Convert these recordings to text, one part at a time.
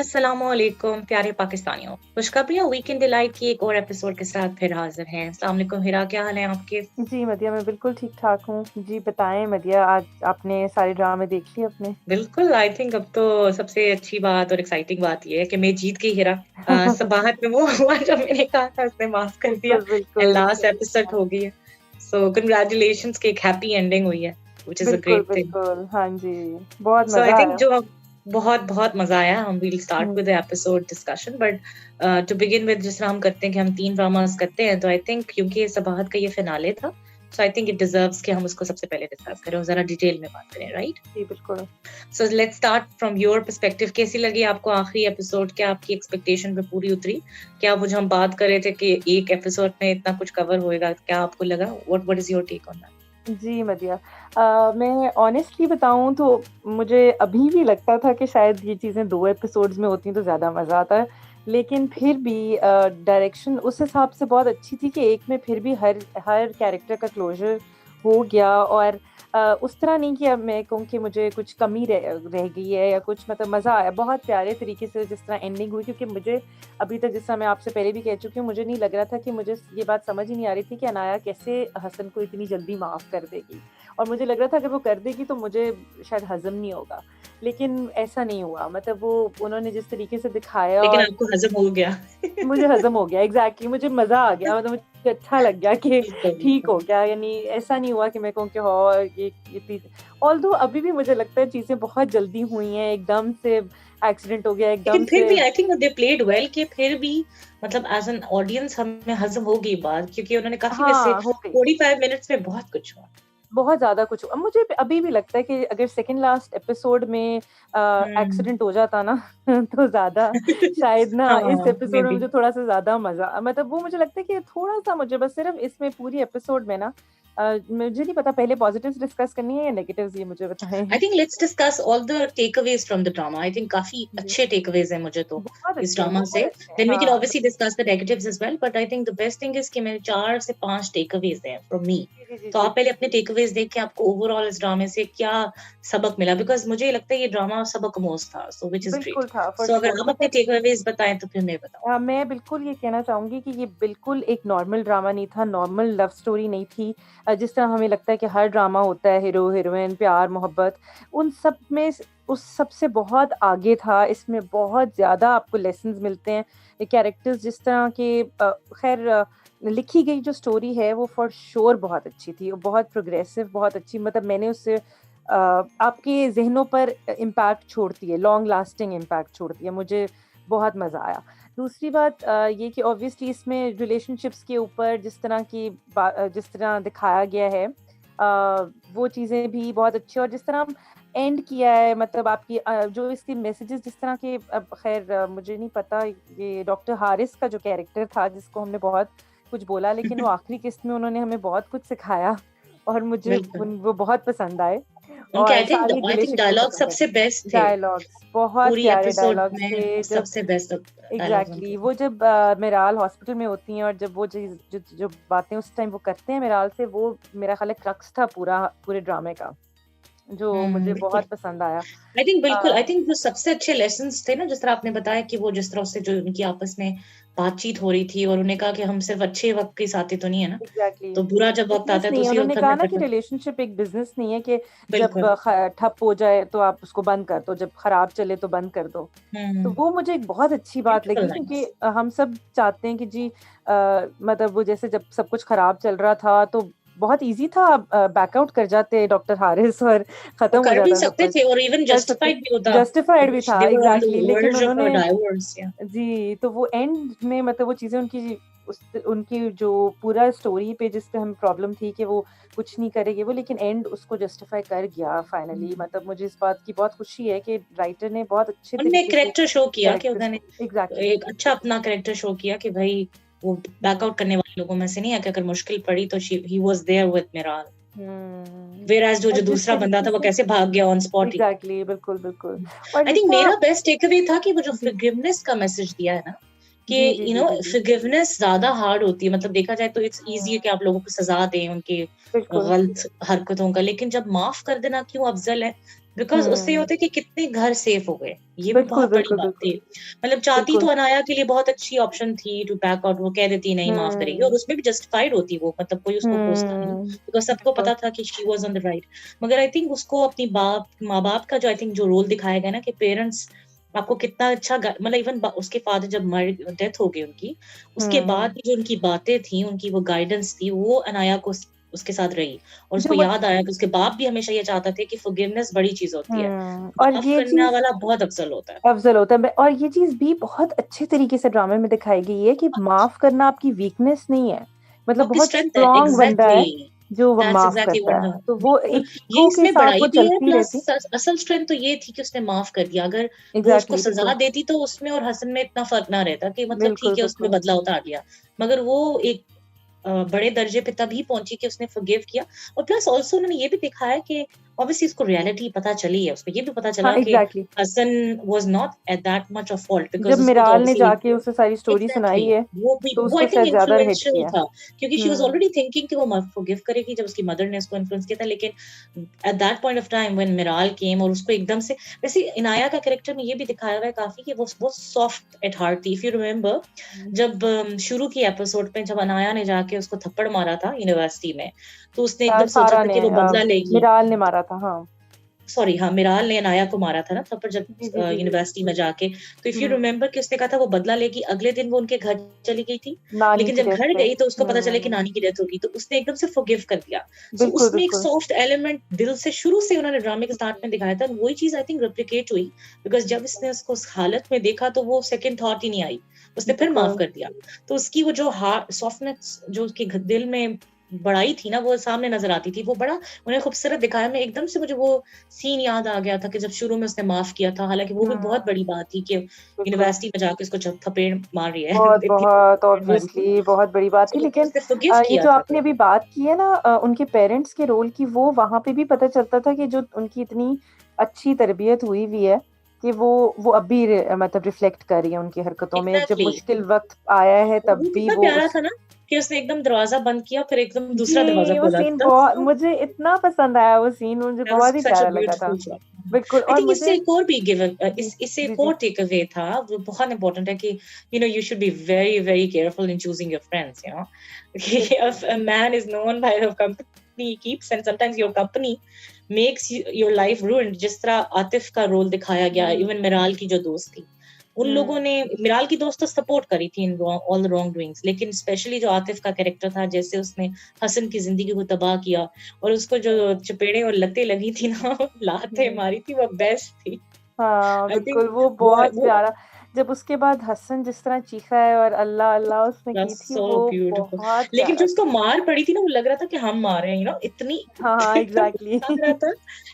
अस्सलामुअलैकुम प्यारे पाकिस्तानियों, खुशखबरियाँ वीकेंड डिलाइट की एक और एपिसोड के साथ फिर हाजिर हैं। अस्सलाम वालेकुम हिरा, क्या हाल है आपके? जी, मदिया मैं बिल्कुल ठीक-ठाक हूँ। जी बताएँ मदिया, आज आपने सारे ड्रामे देख लिए अपने? बिल्कुल, आई थिंक अब तो सबसे अच्छी बात और एक्साइटिंग बात ये है कि मैं जीत गई हिरा। सबाहत में वो हुआ जो मैंने कहा था उसने माफ कर दिया बिल्कुल, एंड बिल्कुल। लास्ट एपिसोड हो गई है। सो कांग्रेचुलेशंस कि एक हैप्पी एंडिंग हुई है, व्हिच इज़ अ बिल्कुल, ग्रेट थिंग। बिल्कुल। हाँ जी, बहुत सो आई मज़ा थिंक आया। जो अब बहुत-बहुत मज़ा आया। हम will start hmm, with the episode discussion but to begin with जिस तरह हम करते हैं कि हम 3 ड्रामास करते हैं, तो आई थिंक क्योंकि ये सबाहत का ये फिनाले था, सो आई थिंक इट डिजर्व्स कि हम उसको सबसे पहले डिस्कस करें और ज़रा डिटेल में बात करें, राइट? जी बिल्कुल। So let's start from your perspective. कैसी लगी आपको आखिरी एपिसोड? क्या आपकी एक्सपेक्टेशन पे पूरी उतरी? क्या वो जो हम बात कर रहे थे कि एक एपिसोड में इतना कुछ कवर होएगा, क्या आपको लगा? What is your take on that? जी मदिया, मैं ऑनेस्टली बताऊँ तो मुझे अभी भी लगता था कि शायद ये चीज़ें 2 एपिसोड्स में होती तो ज़्यादा मज़ा आता। लेकिन फिर भी डायरेक्शन उस हिसाब से बहुत अच्छी थी कि एक में फिर भी हर हर कैरेक्टर का क्लोज़र हो गया और उस तरह नहीं कि अब मैं कहूँ कि मुझे कुछ कमी रह गई है या कुछ मतलब मज़ा आया। बहुत प्यारे तरीके से जिस तरह एंडिंग हुई क्योंकि मुझे अभी तक जिस तरह मैं आपसे पहले भी कह चुकी हूँ, मुझे नहीं लग रहा था कि मुझे ये बात समझ ही नहीं आ रही थी कि अनाया कैसे हसन को इतनी जल्दी माफ़ कर देगी। और मुझे लग रहा था अगर वो कर देगी तो मुझे शायद हज़म नहीं होगा। लेकिन ऐसा नहीं हुआ मतलब वो उन्होंने जिस तरीके से दिखाया लेकिन और आपको हज़म हो गया। मुझे हज़म हो गया एग्ज़ैक्टली मुझे मज़ा आ गया मतलब मुझे अच्छा लग गया कि बिल्कुल, ठीक हो बिल्कुल। गया यानी ऐसा नहीं हुआ कि मैं कहूँ कि हाँ, ये इतनी ऑल्दो अभी भी मुझे लगता है चीज़ें बहुत जल्दी हुई हैं, एकदम से एक्सीडेंट हो गया, लेकिन एकदम फिर से भी I think they played well कि फिर भी मतलब एज़ एन ऑडियंस हमें हज़म हो गई बात क्योंकि उन्होंने काफ़ी वैसे हाँ, हो गई। 45 मिनट्स में बहुत कुछ हुआ। बहुत ज़्यादा कुछ हुआ। मुझे अभी भी लगता है कि अगर सेकंड लास्ट एपिसोड में हुँ। एक्सीडेंट हो जाता ना तो ज़्यादा शायद ना इस हाँ, एपिसोड में मेबी। मुझे थोड़ा-सा ज़्यादा मज़ा मतलब वो मुझे लगता है कि थोड़ा-सा मुझे बस सिर्फ़ इसमें पूरी एपिसोड में ना मुझे नहीं पता पहले पॉज़िटिव्स डिस्कस करनी है या नेगेटिव्स ये मुझे आई बताएँ? Think let's discuss all the takeaways from the drama. I think काफ़ी जी, अच्छे टेकअवेज़ हैं मुझे तो बहुत इस अच्छे हैं, ड्रामा से। बहुत अच्छे हैं। देन वी कैन हाँ, obviously discuss the negatives as well but I think the best thing is कि मेरे 4 से 5 टेकअवेज़ हैं फ्रॉम मी। जी, जी, जी, तो जी, आप पहले अपने बिल्कुल। टेकअवेज़ देख के आपको ओवरऑल इस ड्रामे से क्या सबक मिला? बिकॉज़ मुझे ये लगता है ये ड्रामा सबक-आमोज़ था, सो व्हिच इज़ ग्रेट। बिल्कुल था, फॉर सो अगर श्योर आप अपने मतलब टेकअवेज़ बताएँ तो फिर मैं बताऊँ। मैं बिल्कुल ये कहना चाहूँगी कि ये बिल्कुल एक नॉर्मल ड्रामा नहीं था, नॉर्मल लव स्टोरी नहीं थी। जिस तरह हमें लगता है कि हर ड्रामा होता है हीरो-हीरोइन, प्यार-मोहब्बत, उन सब में उस सब से बहुत आगे था। इसमें बहुत ज़्यादा आपको लेसन्स मिलते हैं। ये कैरेक्टर्स जिस तरह के लिखी गई जो स्टोरी है वो फॉर श्योर बहुत अच्छी थी और बहुत प्रोग्रेसिव, बहुत अच्छी मतलब मैंने उससे आपके ज़हनों पर इम्पैक्ट छोड़ती है, लॉन्ग लास्टिंग इम्पैक्ट छोड़ती है। मुझे बहुत मज़ा आया। दूसरी बात ये कि ऑब्वियसली इसमें रिलेशनशिप्स के ऊपर जिस तरह दिखाया गया है वो चीज़ें भी बहुत अच्छी और जिस तरह हम एंड किया है मतलब आपकी जो इसके मैसेजेस जिस तरह के अब ख़ैर मुझे नहीं पता ये डॉक्टर हारिस का जो कैरेक्टर था जिसको हमने बहुत कुछ बोला लेकिन वो आखिरी किस्त में उन्होंने हमें बहुत कुछ सिखाया और मुझे बिल्कुल। वो बहुत पसंद आए उनके और सारी आई गिले थिंक शिकवे डायलॉग खत्म कर सबसे दी। बेस्ट थे। डायलॉग्स बहुत पूरी प्यारे एपिसोड डायलॉग्स थे में जब सबसे बेस्ट डायलॉग्स उनके एग्ज़ैक्टली थे। वो जब मिराल हॉस्पिटल में होती हैं और जब वो चीज़ जो जो बातें उस टाइम वो करते हैं मिराल से वो मेरा ख़्याल है क्रक्स था पूरे ड्रामे का, जो मुझे बिल्कुल। बहुत पसंद आया। आई थिंक बिल्कुल, अ, आई थिंक जो सबसे अच्छे लेसन्स थे ना, जिस तरह आपने बताया कि वो जिस तरह से जो उनकी आपस में बातचीत हो रही थी और उन्होंने कहा कि हम सिर्फ़ अच्छे वक़्त के साथी तो नहीं है ना, एग्ज़ैक्टली तो बुरा जब वक़्त बिज़नेस आता है तो नहीं है, उसी उन्होंने वक़्त कहा हमें ना कि डटना। रिलेशनशिप एक बिज़नेस नहीं है कि जब बिल्कुल। ठप हो जाए तो आप उसको बंद कर दो, जब खराब चले तो बंद कर दो। तो हुँ, वो मुझे एक बहुत अच्छी बात ब्यूटीफुल लगी क्योंकि लाइन्स। हम सब चाहते हैं कि जी मतलब वो जैसे जब सब कुछ खराब चल रहा था तो बहुत ईज़ी था बैक आउट कर जाते डॉक्टर हारिस और वो खत्म हो कर भी जाता सब सकते कुछ। थे और इवन कर सकते जस्टिफाइड भी होता, जस्टिफाइड भी बिकॉज़ था दे वर ऑन द एग्ज़ैक्टली लेकिन वर्ज ऑफ अ उन्होंने डाइवोर्स या जी, तो वो एंड में मतलब वो चीज़ें उनकी जो पूरा स्टोरी पे जिस पे हमें प्रॉब्लम थी कि वो कुछ नहीं करेंगे वो लेकिन एंड उसको जस्टिफाई कर गया फाइनली हुँ। मतलब मुझे इस बात की बहुत खुशी है कि राइटर ने बहुत अच्छे उन्होंने एक तरीके से करैक्टर शो किया कि कैरेक्टर्स उन्होंने को एग्ज़ैक्टली एक अच्छा अपना करैक्टर शो किया कि भई वो बैक आउट करने वाले लोगों में से नहीं है कि अगर मुश्किल पड़ी तो he was there with Miran. Hmm, whereas जो और जो जिस दूसरा बंदा तरीके था वो से कैसे भाग गया ऑन स्पॉट ही। एग्ज़ैक्टली बिल्कुल, बिल्कुल और आई जिस थिंक तरह मेरा बेस्ट टेक अवे था कि वो जो जी, फॉरगिवनेस का मैसेज दिया है ना, कि जी, जी, जी, जी, जी। फॉरगिवनेस ज़्यादा हार्ड होती है। मतलब देखा जाए तो इट्स ईज़ी है हुँ, कि आप लोगों को सज़ा दें उनके बिल्कुल, गलत हरकतों का, लेकिन जब माफ़ कर देना क्यों अफ़ज़ल है, बिकॉज उससे ये हुँ। होता है कि कितने घर सेफ हो गए, ये भी बिल्कुल, बहुत बड़ी बिल्कुल, बात बिल्कुल, थी। मतलब चाहती तो बिल्कुल। अनाया के लिए बहुत अच्छी ऑप्शन थी टू बैक आउट, वो कह देती नहीं माफ करेगी, और हुँ, उसमें भी जस्टिफाइड होती वो, मतलब कोई उसको कोसता नहीं, हुँ, बिकॉज सबको बिल्कुल। पता था कि she was on the right. मगर आई थिंक उसको अपनी बाप माँ बाप का जो आई थिंक जो रोल दिखाया गया ना कि पेरेंट्स आपको कितना अच्छा मतलब इवन उसके फादर जब मर डेथ हो गई उनकी, उसके हुँ, बाद हुँ। भी जो उनकी बातें थी, उनकी वो गाइडेंस थी, वो अनाया को उसके साथ रही। और जो उसको वो याद आया कि उसके बाप भी हमेशा ये चाहता थे कि फॉरगिवनेस बड़ी चीज होती है, और माफ ये करने चीज़ वाला बहुत अफजल होता है। अफ़ज़ल होता है। मैं और ये चीज़ भी बहुत अच्छे तरीके से ड्रामे में दिखाई गई है कि माफ़ करना आपकी वीकनेस नहीं है। वो मतलब आपकी बहुत स्ट्रेंथ है, स्ट्रॉन्ग बंदा एग्जैक्टली। है, जो वो दैट्स माफ़ एग्जैक्टली करता व्हाट, है। तो वो बिल्कुल। ये ईगो के इसमें साथ वो बड़ाई भी है, चलती प्लस रहती। असल स्ट्रेंथ तो ये थी कि उसने माफ कर दिया। अगर वो उसको एग्ज़ैक्टली, सजा बिल्कुल। देती तो उसमें और हसन में इतना फर्क ना रहता, कि मतलब बिल्कुल, ठीक है उसने बिल्कुल। बदला उतार लिया। मगर वो एक बड़े दर्जे पे तभी पहुंची कि उसने फॉरगिव किया। और प्लस ऑल्सो उन्होंने ये भी दिखाया कि ऑब्वियसली उसको रियलिटी पता चली है, उसको ये भी पता हाँ, चला कि exactly. Hasan was not at that much of fault, जब बिकॉज उसको तो मिराल ने ऑब्वियसली जाके उसे सारी स्टोरी एग्जैक्टली सुनाई है, वो भी तो वो आई उसको थिंक शायद ज़्यादा हिट इन्फ्लुएंशियल किया। था, क्योंकि she was hmm, already thinking कि वो फॉरगिव करेगी जब उसकी मदर ने उसको इन्फ्लुएंस किया था। लेकिन at that point of time when Miral came और उसको एकदम से, वैसे इनाया का कैरेक्टर में ये भी दिखाया हुआ है काफी कि वो बहुत सॉफ्ट एट हार्ट थी। इफ यू रिमेम्बर, हुँ। जब शुरू की एपिसोड में जब अनाया ने जाके उसको थप्पड़ मारा था यूनिवर्सिटी में, तो उसने एकदम सोचा सारा था ने कि वो बदला लेगी। मिराल ने मारा था, हाँ। सॉरी, हाँ, मिराल ने अनाया को मारा था ना थप्पड़, जब जी, जी, जी, जी। यूनिवर्सिटी में जाके। तो इफ यू हुँ, रिमेम्बर कि उसने कहा था वो बदला लेगी, अगले दिन वो उनके घर चली गई थी। नानी लेकिन की जब डेथ घर पे। गई तो उसको पता चला कि हुँ, नानी की डेथ होगी, तो उसने एकदम से फॉरगिव कर दिया। सो बिल्कुल, उसमें एक बिल्कुल। सॉफ्ट एलिमेंट दिल से शुरू से उन्होंने ड्रामे के स्टार्ट में दिखाया था, वही चीज आई थिंक रेप्लिकेट हुई। बिकॉज जब इसने उसको उस हालत में देखा तो वो सेकंड थॉट ही नहीं आई, उसने फिर माफ बिल्कुल। कर दिया। तो उसकी वो जो हार्ट सॉफ्टनेस जो उसके दिल में बड़ाई थी ना, वो सामने नजर आती थी। वो बड़ा उन्हें खूबसूरत दिखाया। मैं एकदम से मुझे वो सीन याद आ गया था कि जब शुरू में उसने माफ किया था, हालांकि वो भी बहुत हुँ, बड़ी बात थी कि बिल्कुल। यूनिवर्सिटी में जाके उसको थपेड़ मार रही है बहुत, इतनी बहुत थप्पड़ मारी थी। ऑब्वियसली बहुत बड़ी बात थी, तो लेकिन लेकिन उसने फॉरगिव ये किया जो था आपने फिर। अभी बात की है ना उनके पेरेंट्स के रोल की, वो वहाँ पे भी पता चलता था कि जो उनकी इतनी अच्छी तरबियत हुई हुई है, कि वो अब भी मतलब रिफ्लेक्ट कर रही है उनकी हरकतों में। जब एग्जैक्टली। मुश्किल वक़्त आया है और तब वो भी कितना वो प्यारा उस था ना कि उसने एकदम दरवाजा बंद किया, फिर एकदम दूसरा दरवाजा जी, वो खोला। सीन दैट्स बहुत सो, मुझे इतना पसंद आया, वो सीन मुझे दैट वाज बहुत ही सच अ प्यारा लगा था। Beautiful shot. बिल्कुल। आई और थिंक इससे मुझे एक और भी गिवन जी, इससे जी, एक जी। और टेक अवे था, वो बहुत इंपॉर्टेंट है कि you should be very very careful in choosing your friends, बिल्कुल। if a man is known by the company he keeps, and sometimes your company makes your life ruined, जिस तरह आतिफ का role दिखाया गया, हुँ, इवन मिराल की जो दोस्त थी, उन लोगों हुँ। ने मिराल की दोस्त तो सपोर्ट करी थी in all the wrong doings, लेकिन स्पेशली जो आतिफ का कैरेक्टर था, जैसे उसने हसन की जिंदगी को तबाह किया, और उसको जो चपेड़े और लतें लगी थी ना लातें हुँ। मारी थी, वो बेस्ट थी। हाँ, आई थिंक बिल्कुल, वो वो बहुत वो प्यारा। जब उसके बाद हसन जिस तरह चीखा है और अल्लाह अल्लाह उसने की दैट्स थी, सो वो ब्यूटीफुल। बहुत लेकिन जो प्यारा उसको था। मार पड़ी थी ना, वो लग रहा था कि हम मार रहे हैं, इतनी हाँ, हाँ, एकदम एग्ज़ैक्टली। गुस्सा आ रहा था।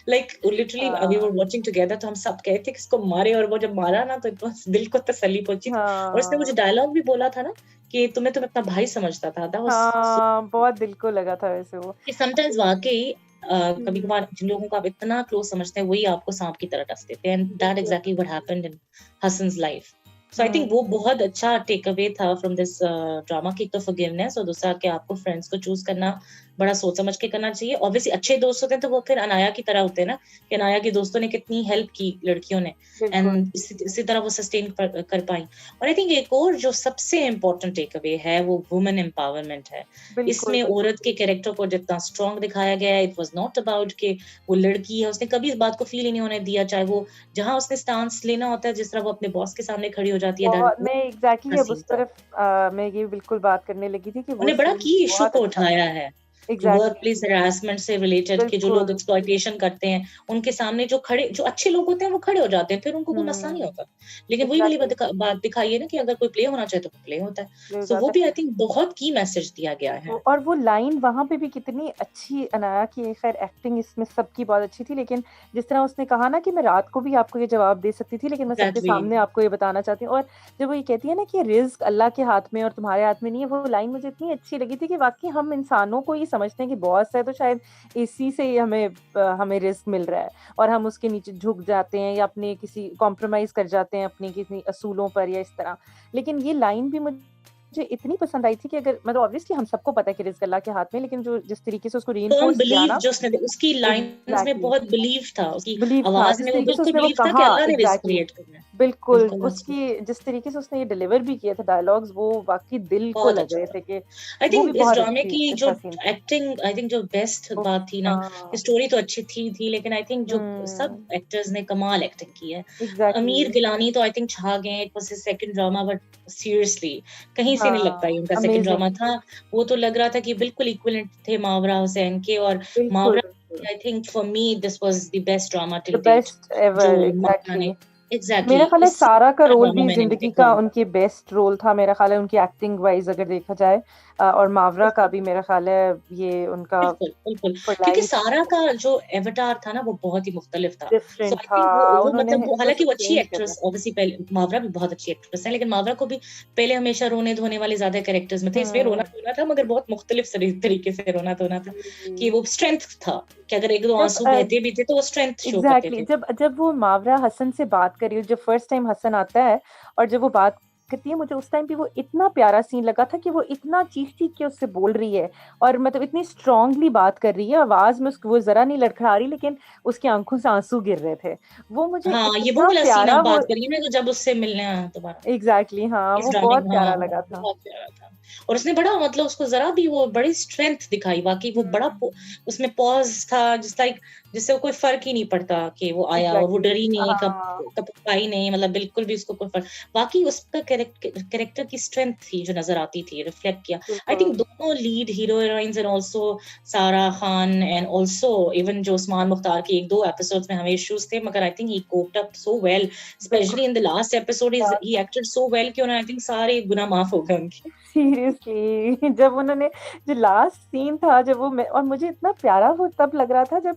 लाइक लिटरली वी वर हाँ, वाचिंग टुगेदर, तो हम सब कहे थे कि इसको मारे, और वो जब मारा ना तो इतना दिल को तसल्ली पहुंची थी। और उसने मुझे हाँ, डायलॉग भी बोला था ना कि तुम्हें अपना भाई समझता था, दैट वाज हाँ, बहुत दिल को लगा था वैसे वो। कि समटाइम्स वाकई कभी हुँ, कभार जिन लोगों को आप इतना क्लोज समझते हैं, वही आपको सांप की तरह डस देते हैं, एंड दैट बिल्कुल। Exactly what happened in Hassan's life. So I think hmm, वो बहुत अच्छा टेक अवे था फ्रॉम दिस ड्रामा की। एक तो फॉरगिवनेस, और दूसरा कि आपको फ्रेंड्स को चूज करना बड़ा सोच समझ के करना चाहिए। ऑब्वियसली अच्छे दोस्त होते हैं तो वो फिर अनाया की तरह होते हैं ना, कि अनाया के दोस्तों ने कितनी हेल्प की लड़कियों ने, बिल्कुल, एंड इसी तरह वो सस्टेन कर पाई। और आई थिंक एक और जो सबसे इम्पोर्टेंट टेक अवे है, वो वुमेन एम्पावरमेंट है। बिल्कुल, इसमें बिल्कुल। औरत के कैरेक्टर को जितना स्ट्रांग दिखाया गया है, इट वाज नॉट अबाउट कि वो लड़की है, उसने कभी इस बात को फील ही नहीं होने दिया, चाहे वो जहां उसने स्टांस लेना होता है, जिस तरह वो अपने बॉस के सामने खड़ी हो जाती है, दैट बहुत वो मैं एग्ज़ैक्टली अब सीन उस था। तरफ मैं ये बिल्कुल बात करने लगी थी कि वो उन्हें बड़ा सीन की इशू बहुत को अच्छा था। उठाया है, जो वर्क एग्ज़ैक्टली, प्लेस हरासमेंट से रिलेटेड, के जो लोग बिल्कुल। एक्सप्लॉइटेशन करते हैं, उनके सामने जो अच्छे लोग होते हैं वो खड़े हो जाते हैं, फिर उनको कोई मसला नहीं हुँ, होता। लेकिन वही वाली एग्ज़ैक्टली, बात दिखाई है ना कि अगर कोई प्ले होना चाहे तो प्ले होता है। ये हो सो वो जाता भी है। आई थिंक बहुत की मैसेज दिया गया है। और वो लाइन वहाँ पे भी कितनी अच्छी अनाया की है, ख़ैर एक्टिंग इसमें सबकी बहुत अच्छी थी, लेकिन जिस तरह उसने कहा ना कि मैं रात को भी आपको ये जवाब दे सकती थी, लेकिन मैं सबके एग्जैक्टली। सामने आपको ये बताना चाहती हूँ। और जब वो ये कहती है ना कि रिज़्क अल्लाह के हाथ में और तुम्हारे हाथ में नहीं है, वो लाइन मुझे इतनी अच्छी लगी थी कि वाक़ई हम इंसानों को ये समझते हैं कि बॉस है तो शायद इसी से ही हमें रिज़्क मिल रहा है, और हम उसके नीचे झुक जाते हैं या अपने किसी कॉम्प्रोमाइज़ कर जाते हैं अपने किसी असूलों पर या इस तरह। लेकिन ये लाइन भी मुझे मुझे इतनी पसंद आई थी कि अगर मतलब ऑब्वियसली हम सबको पता है कि रिज़्क अल्लाह के हाथ में, लेकिन जो जिस तरीके से उसको फर्म रीइंफोर्स किया बिलीव ना, जो उसने उसकी लाइंस में एग्ज़ैक्टली बहुत बिलीव था, उसकी बिलीव था, आवाज जिस में वो तरीके से बिल्कुल उसने वो बिलीव था कि कहा अल्लाह ने रिस्क एग्ज़ैक्टली क्रिएट करना है। बिल्कुल, बिल्कुल उसकी जिस तरीके से उसने ये डिलीवर भी किए थे डायलॉग्स, वो वाक़ई दिल को बहुत लग अच्छा रहे था। थे कि आई वो भी थिंक इस बहुत ड्रामे की जो अच्छा सीन था। एक्टिंग, आई थिंक जो बेस्ट उफ़! बात थी ना, हाँ, स्टोरी तो अच्छी थी लेकिन आई थिंक जो सब हुँ, एक्टर्स ने कमाल एक्टिंग की है। एग्ज़ैक्टली आमिर गिलानी तो आई थिंक छा गए, it was his second drama, but seriously कहीं से नहीं लगता हाँ, ये उनका सेकंड अमेज़िंग ड्रामा था। वो तो लग रहा था कि बिल्कुल इक्विवेलेंट थे मावरा हुसैन के, और बिल्कुल, मावरा, बिल्कुल। I think for me this was the best drama the till date, best जो एवर मावरा ने एग्ज़ैक्टली। एग्ज़ैक्टली मेरा ख़्याल है इससे सारा का अच्छा रोल ड्रामा भी मैंने नहीं ज़िंदगी देखा। का उनके बेस्ट रोल था मेरा ख़्याल है उनकी एक्टिंग वाइज़ अगर देखा जाए और मावरा का बिल्कुल। भी मेरा ख़्याल है ये उनका बिल्कुल, बिल्कुल। फॉर क्योंकि लाइफ सारा का जो एवाटार था ना वो बहुत ही मुख्तलिफ था। सो डिफरेंट आई था, थिंक वो उन्होंने मतलब वो थोड़ा-सा हालाँकि वो अच्छी चेंज कर दिया। एक्ट्रेस, ऑब्वियसली पहले मावरा भी बहुत अच्छी एक्ट्रेस है, लेकिन मावरा को भी पहले हमेशा रोने-धोने वाले ज़्यादा कैरेक्टर्स में थे। इसमें हुँ, रोना-धोना था मगर बहुत मुख्तलिफ तरीके से रोना-धोना था, कि जी। वो स्ट्रेंथ था, कि अगर 1-2 जब आँसू बहते भी थे तो वो स्ट्रेंथ शो करते एग्ज़ैक्टली थे। जब जब वो मावरा हसन से बात कर रही हो, जब फर्स्ट टाइम हसन आता है और जब वो बात करती है, मुझे उस टाइम पे वो इतना प्यारा सीन लगा था कि वो इतना चीख-चीख के उससे बोल रही है और मतलब इतनी स्ट्रॉन्गली बात कर रही है, आवाज़ में उसकी वो ज़रा नहीं लड़खड़ा रही लेकिन उसकी आँखों से आँसू गिर रहे थे। वो मुझे हाँ, ये वो इतना वाला सीन प्यारा आप वो बात करिए ना, जब उससे मिलने आया दोबारा। एग्ज़ैक्टली हाँ, इस वो ड्रामे बहुत में, प्यारा हाँ, लगा था। बहुत प्यारा था। और उसने बड़ा मतलब उसको ज़रा भी वो बड़ी स्ट्रेंथ दिखाई, वाक़ई वो बड़ा हुँ, उसमें पॉज़ था, जस्ट लाइक जिससे कोई फ़र्क ही नहीं पड़ता कि वो आया और वो एग्ज़ैक्टली डरी नहीं, हाँ, कँपाई नहीं, मतलब बिल्कुल भी उसको कोई फ़र्क, वाक़ई उसका कैरेक्टर की स्ट्रेंथ थी जो नज़र आती थी, रिफ्लेक्ट किया। आई बिल्कुल। थिंक दोनों lead hero heroines and also सारा खान एंड आल्सो इवन जो उस्मान मुख्तार के 1-2 एपिसोड्स में हमें इश्यूज़ थे, मगर I think he coped up so well, बिल्कुल, especially in the last episode he acted so well कि उन्हें आई थिंक सारे गुनाह माफ़ हो गए उनके। सीरियसली जब उन्होंने जो लास्ट सीन था जब वो और मुझे इतना प्यारा वो तब लग रहा था जब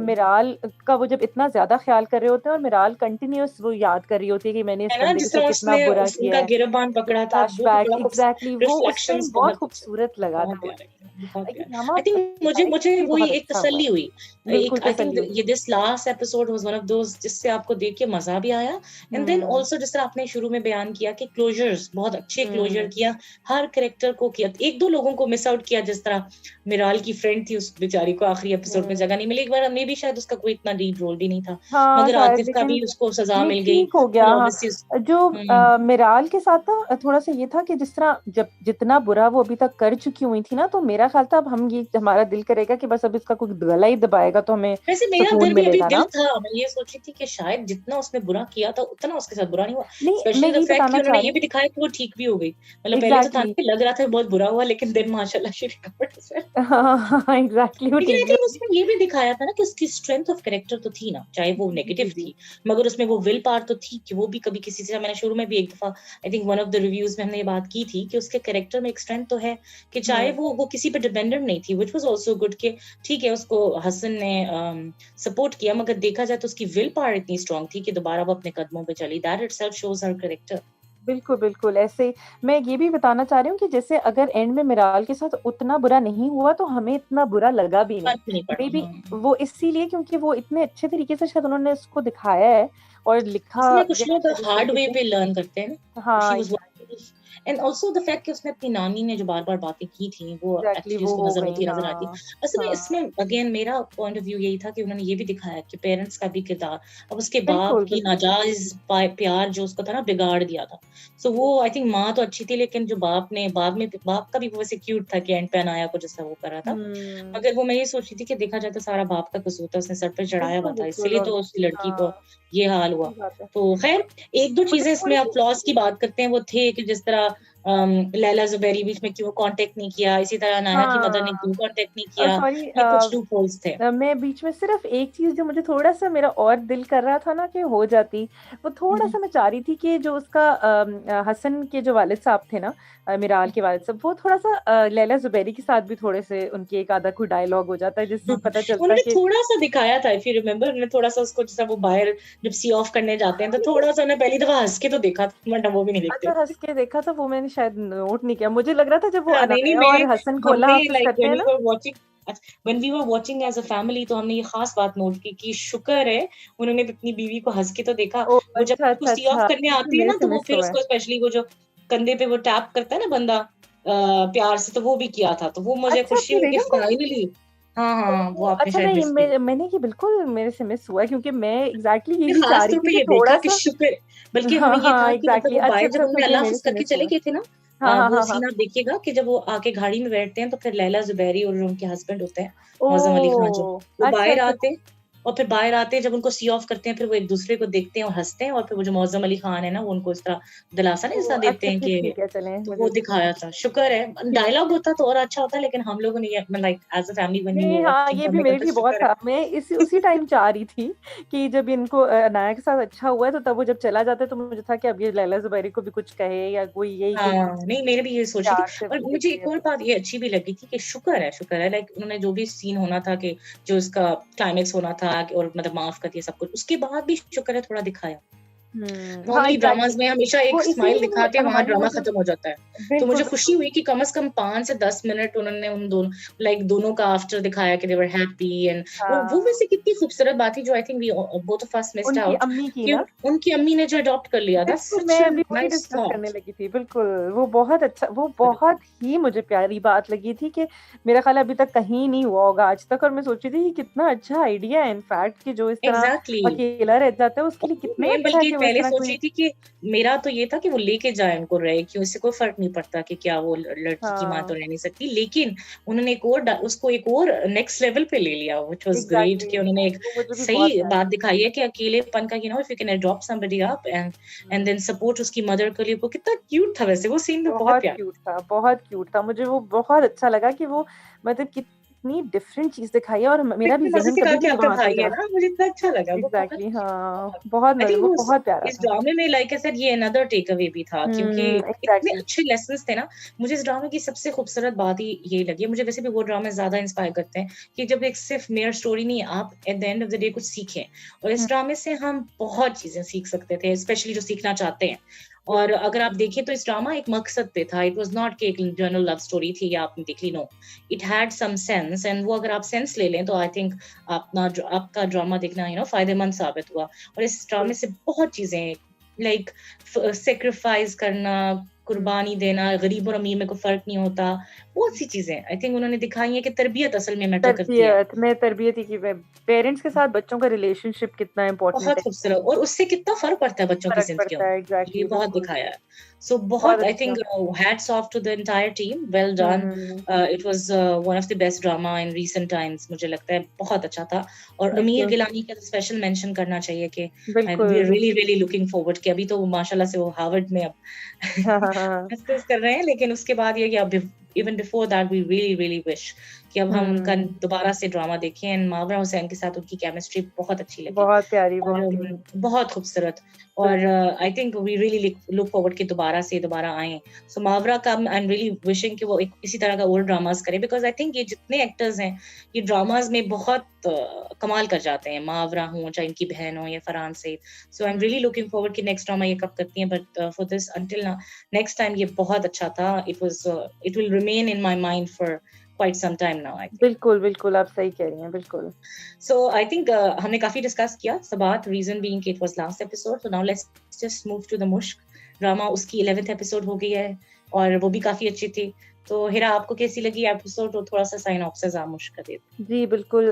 मिराल का वो जब इतना ज़्यादा ख़्याल कर रहे होते हैं और मिराल कंटिन्यूअस वो याद कर रही होती है कि मैंने इस है ना, बंदे के जिस साथ तरह कितना उसने बुरा किया उनका है। गिरबान जो पकड़ा था, वो भी फ्लैशबैक बड़ा एग्ज़ैक्टली वो उस टाइम रिफ्लेक्शंस बहुत बहुत अच्छे, खूबसूरत लगा बहुत था प्यारे, मुझे। बहुत ये प्यारे। ड्रामा आई थिंक मुझे मुझे भी वही बहुत एक अच्छा हुआ तसल्ली है। हुई। बिल्कुल एक आई थिंक तसल्ली हुई। ये this last episode was one of those जिससे आपको देख के मज़ा भी आया, एंड देन हुँ, आल्सो जिस तरह आपने शुरू में बयान किया कि क्लोज़र्स बहुत अच्छे क्लोज़र हुँ, किया, हर कैरेक्टर को किया। 1-2 लोगों को मिस आउट किया, जिस तरह मिराल की फ्रेंड थी, उस बेचारी को आखिरी एपिसोड में हुँ। जगह नहीं मिली। एक बार मे बी शायद उसका कोई इतना लीड रोल भी नहीं था, हाँ, मगर शायद आतिफ का लेकिन भी उसको सज़ा नहीं मिल गई, ठीक हो गया फिर हाँ। ऑब्वियसली जो हुँ। मिराल के साथ ना थोड़ा-सा ये था कि जिस तरह जब जितना बुरा वो अभी तक कर चुकी हुई थी ना, तो मेरा ख़्याल था अब हम ये हमारा दिल करेगा कि बस अब इसका कोई गला ही दबाएगा तो हमें वैसे मेरा सुकून दिल भी अभी मिलेगा दिल ना। था, मैं ये सोच रही थी कि शायद जितना उसने बुरा किया था, उतना उसके साथ बुरा नहीं हुआ। नहीं, मैं स्पेशली द यही फैक्ट कि बताना उन्होंने चाह ये रही भी हूँ दिखाया कि वो ठीक भी हो गई। मतलब पहले तो था एग्ज़ैक्टली ना कि लग रहा था बहुत बुरा हुआ, लेकिन देन माशाल्लाह शी रिकवर्ड हिज़सेल्फ। हाँ, हाँ, एग्ज़ैक्टली वो लेकिन आई ठीक भी थिंक हो गई। उसमें ये भी दिखाया था ना कि उसकी स्ट्रेंथ ऑफ कैरेक्टर तो थी ना, चाहे वो जी, जी, नेगेटिव जी। थी, मगर उसमें वो विल पावर तो थी कि वो भी कभी किसी से, मैंने शुरू में भी एक दफ़ा I think one of the reviews में हमने ये बात की थी कि उसके कैरेक्टर में एक स्ट्रेंथ तो है, कि चाहे हुँ, वो किसी पे डिपेंडेंट नहीं थी, व्हिच वाज़ आल्सो गुड कि ठीक है, उसको हसन ने सपोर्ट किया, मगर देखा जाए तो उसकी विल पावर इतनी स्ट्रांग थी कि दोबारा वो अपने कदमों पे चली। That itself shows her character. बिल्कुल, बिल्कुल ऐसे ही मैं ये भी बताना चाह रही हूँ कि जैसे अगर एंड में मिराल के साथ उतना बुरा नहीं हुआ तो हमें इतना बुरा लगा भी नहीं। फ़र्क नहीं पड़ा, मेबी हाँ। वो इसीलिए क्योंकि वो इतने अच्छे तरीके से शायद उन्होंने उसको दिखाया है और लिखा इसमें कुछ गया है लोग शायद इस हार्ड तरीके वे से पे लर्न करते हैं ना, शी हाँ, was and also the fact कि उसने अपनी नानी ने जो बार-बार बातें की थी, वो एग्ज़ैक्टली एक्चुअली वो उसको हो नज़र गई आती नज़र आती है। हाँ, असल में हाँ। इसमें अगेन मेरा पॉइंट ऑफ व्यू यही था कि उन्होंने ये भी दिखाया कि पेरेंट्स का भी किरदार, अब उसके बाप बिल्कुल, की बिल्कुल। नाजायज़ प्यार जो उसको था ना, बिगाड़ दिया था। सो वो आई थिंक माँ तो अच्छी थी, लेकिन जो बाप ने बाद में, बाप का भी वो वैसे क्यूट था कि एंड पे अनाया को जैसा वो कर रहा था। हुँ, मगर वो मैं ये सोच रही थी कि देखा जाए तो सारा बाप का कसूर था, उसने सर पे चढ़ाया हुआ बिल्कुल, था, बिल्कुल इसीलिए तो उस ऑब्वियसली लड़की को हाँ, ये हाल हुआ। सही बात है। तो ख़ैर 1-2 मुझे चीज़ें इसमें आप थोड़ी-सी फ्लॉज़ की बात करते हैं, वो थे कि जिस तरह लैला ज़ुबैरी बीच में क्यों कॉन्टैक्ट नहीं किया, इसी तरह अनाया की मदर ने हाँ, क्यों कॉन्टैक्ट नहीं किया, सॉरी ये कुछ लूप होल्स थे। मैं बीच में सिर्फ़ एक चीज़ जो मुझे थोड़ा-सा मेरा और दिल कर रहा था ना कि हो जाती, वो हुँ, हुँ। थोड़ा-सा मैं चाह रही थी कि जो उसका हसन के जो वालिद साहब थे ना मिराल के वालिद साहब, वो थोड़ा-सा लैला ज़ुबैरी के साथ भी थोड़े से उनके एक आधा कोई डायलॉग हो जाता है, जिससे हाँ, पता चलता उन्होंने कि थोड़ा-सा दिखाया था इफ यू रिमेंबर, उन्होंने थोड़ा-सा उसको जैसा वो बाहर जब सी ऑफ करने जाते हैं, तो लेकिन थोड़ा-सा उन्हें पहली दफ़ा हँस के तो देखा था, वरना वो भी नहीं अच्छा देखते हँस थे। के देखा था वो मैंने शायद नोट नहीं किया। मुझे लग रहा था जब वो हाँ, नहीं, अनाया मेरे और हसन को अल्लाह हमने हाफ़िज़ लाइक करते हैं ना when we were watching as a family, तो हमने ये ख़ास बात नोट की कि शुक्र है उन्होंने अपनी बीवी को हँस के तो देखा। ओह! वो जब अच्छा, उसको अच्छा, सी ऑफ अच्छा, करने क्योंकि आती है मेरे ना, से तो वो मिस फिर हुआ है। उसको स्पेशली वो जो कंधे पे वो टैप करता है ना बंदा प्यार से, तो वो भी किया था, तो वो मुझे अच्छा, खुशी आपने हुई कि देखा वो? फाइनली। हाँ हाँ, वो ओह! आपने अच्छा, शायद नहीं, मिस किया। मैंने ये बिल्कुल मेरे से मिस हुआ, क्योंकि मैं एग्ज़ैक्टली मैंने यही चाह खास रही तौर थी पे कि ये देखा कि थोड़ा-सा। शुक्र, बल्कि हाँ, हमें ये था हाँ, कि मतलब एग्ज़ैक्टली। वो अच्छा, बाहर जब अच्छा, उन्होंने तो ये अल्लाह मेरे हाफ़िज़ से करके मिस चले हुआ। गए थे ना, हाँ, हाँ, वो हाँ, हाँ। सीन आप देखिएगा कि जब वो आके गाड़ी में बैठते हैं, तो फिर लैला ज़ुबैरी और उनके हस्बैंड होते हैं, मौज़म अली खान जो, ओह! वो अच्छा, बाहर अच्छा। आते हैं, और फिर बाहर आते हैं, जब उनको सी ऑफ करते हैं, फिर वो एक-दूसरे को देखते हैं और हँसते हैं, और फिर वो जो मौज़म अली खान है ना, वो उनको इस तरह दिलासा नहीं ओह! जैसा देते अच्छा, हैं फिर कि, ठीक है, चलें, तो मुझे वो तो दिखाया था। शुक्र है, डायलॉग होता तो और अच्छा होता, लेकिन हम लोगों ने ये like as a family when we नहीं, वर हाँ, वाचिंग ये भी हमने कहा मेरे था लिए बहुत शुक्र है। था। मैं इसी उसी टाइम चाह रही थी कि जब इनको अनाया के साथ अच्छा हुआ है, तो तब वो जब चला जाता है, तो मुझे था कि अब ये लैला ज़ुबैरी को भी कुछ कहे, या कोई यही कि हाँ, नहीं मैंने भी ये सोची थी, प्यार से और मुझे देखे एक और तो। बात ये अच्छी भी लगी थी कि शुक्र है लाइक उन्होंने जो भी सीन होना था, कि जो इसका क्लाइमेक्स होना था और मतलब माफ़ कर दिया सब कुछ, उसके बाद भी शुक्र है थोड़ा दिखाया। हाँ, नॉर्मली एग्ज़ैक्टली। ड्रामाज़ में हमेशा वो एक स्माइल दिखा के इसीलिए वहाँ हमारी वो ड्रामा जो खत्म हो जाता है। तो बिल्कुल, मुझे खुशी बिल्कुल। हुई कि कम से कम 5 से 10 मिनट उन्होंने उन दोनों, लाइक दोनों का आफ्टर दिखाया कि दे वर हैप्पी, एंड वो हाँ, वैसे कितनी खूबसूरत बात थी, जो I think we both of us missed उनकी आउट, अम्मी की कि ना? उनकी अम्मी ने जो अडॉप्ट कर लिया, दैट्स बिल्कुल, सच मैं अ अभी वही नाइस डिस्कस करने थॉट। लगी थी, बिल्कुल। वो बहुत अच्छा, वो बहुत ही मुझे प्यारी बात लगी थी कि मेरा ख़्याल है अभी तक कहीं नहीं हुआ होगा आज तक, और मैं सोच रही थी कि कितना अच्छा आइडिया है इनफैक्ट, कि जो इस तरह एग्ज़ैक्टली। अकेला रह जाता है, उसके लिए और कितना मैं अच्छा है बल्कि कि वो इस पहले तरह सोच कोई। रही थी कि मेरा तो ये था कि वो लेके जाए उनको रहे, कि उससे कोई फ़र्क नहीं पड़ता कि क्या वो लड़की की माँ तो हाँ, रह नहीं सकती। लेकिन उन्होंने उसको एक और नेक्स्ट लेवल पे ले लिया, व्हिच वाज़ ग्रेट, एग्ज़ैक्टली। कि उन्होंने एक वो मुझे भी बहुत सही प्यारा बात लगा। दिखाई है कि अकेलेपन का, if you can adopt somebody up and hmm. Then support उसकी मदर के लिए, वो कितना क्यूट था वैसे, वो सीन भी बहुत बहुत प्यारा। क्यूट था, बहुत क्यूट था। मुझे वो बहुत अच्छा लगा कि वो मतलब कितनी डिफरेंट चीज़ दिखाई है, और मेरा भी इतने मज़े ज़हन से कहा कभी कि भी आपका वहाँ पे भाई है जा। ना, मुझे इतना अच्छा लगा, वो बहुत एग्ज़ैक्टली, हाँ, बहुत। बहुत आई मज़े, थिंक वो उस बहुत प्यारा इस था। ड्रामे में लाइक आई सेड ये अनदर टेक अवे भी था, क्योंकि इतने एग्ज़ैक्टली। अच्छे लेसन्स थे ना। मुझे इस ड्रामे की सबसे खूबसूरत बात ही ये लगी है, मुझे वैसे भी वो ड्रामे ज़्यादा इंस्पायर करते हैं, कि जब एक सिर्फ मेयर स्टोरी नहीं, आप at the end of the day कुछ सीखें, और इस हुँ, ड्रामे से हम बहुत चीज़ें सीख सकते थे, स्पेशली जो सीखना चाहते हैं। और अगर आप देखें तो इस ड्रामा एक मकसद पे था, इट वाज़ नॉट कि एक जनरल लव स्टोरी थी या आपने देख ली, no. It had some sense, and वो अगर आप सेंस ले लें, तो आई थिंक आपका ड्रामा देखना फ़ायदेमंद साबित हुआ। और इस ड्रामे बिल्कुल। से बहुत चीज़ें, लाइक सैक्रिफाइस करना, हुँ, कुर्बानी देना, गरीब और अमीर में कोई फ़र्क नहीं होता। बहुत सी चीज़ें आई थिंक उन्होंने दिखाई है कि तरबियत असल में मैटर करती है। तरबियत ही की वे पेरेंट्स के साथ बच्चों का रिलेशनशिप कितना इम्पोर्टेंट बहुत है, खूबसूरत, और उससे कितना फ़र्क पड़ता है बच्चों की फ़र्क ज़िंदगियों पड़ता में, है, ये एग्ज़ैक्टली, बहुत बिल्कुल। दिखाया है। सो बहुत बहुत आई अच्छा। Think hats off to the entire team, well done. Hmm, it was one of the best drama in recent times, मुझे लगता है बहुत अच्छा था। और अमीर बिल्कुल, गिलानी का तो स्पेशल मेंशन करना चाहिए कि वी आर बिल्कुल। रियली रियली लुकिंग फॉरवर्ड, कि अभी तो वो माशाल्लाह से वो हार्वर्ड में अब हाँ, हाँ, हाँ। मास्टर्स कर रहे हैं, लेकिन उसके बाद ये कि अब even before that we really really wish कि अब हम उनका हुँ, दोबारा से ड्रामा देखें, एंड मावरा हुसैन के साथ उनकी केमिस्ट्री बहुत अच्छी लगी। बहुत प्यारी, और बहुत प्यारी। बहुत खूबसूरत। और बिल्कुल। I think we really look forward कि दोबारा आएँ। सो मावरा का आई एम रियली विशिंग कि वो एक इसी तरह का और ड्रामास करे, बिकॉज़ आई थिंक ये जितने एक्टर्स हैं, ये ड्रामास में बहुत कमाल कर जाते हैं। मावरा हो, चाहे इनकी बहन हो, या Farhan Saeed. So I am hmm, really looking forward कि नेक्स्ट ड्रामा ये कब करती हैं, but for this until now, next time ये बहुत अच्छा था। It will remain in my mind for quite some time now, I think. बिल्कुल, बिल्कुल, आप सही कह रही हैं, बिल्कुल। सो आई थिंक हमने काफी डिस्कस किया सबात, रीजन बीइंग कि it was last episode, so now let's just move to the Mushk drama. उसकी 11th एपिसोड हो गई है, और वो भी काफी अच्छी थी। तो हिरा, आपको कैसी लगी एपिसोड, और थोड़ा सा साइन ऑफ से मुश्क का दे दो। जी, बिल्कुल,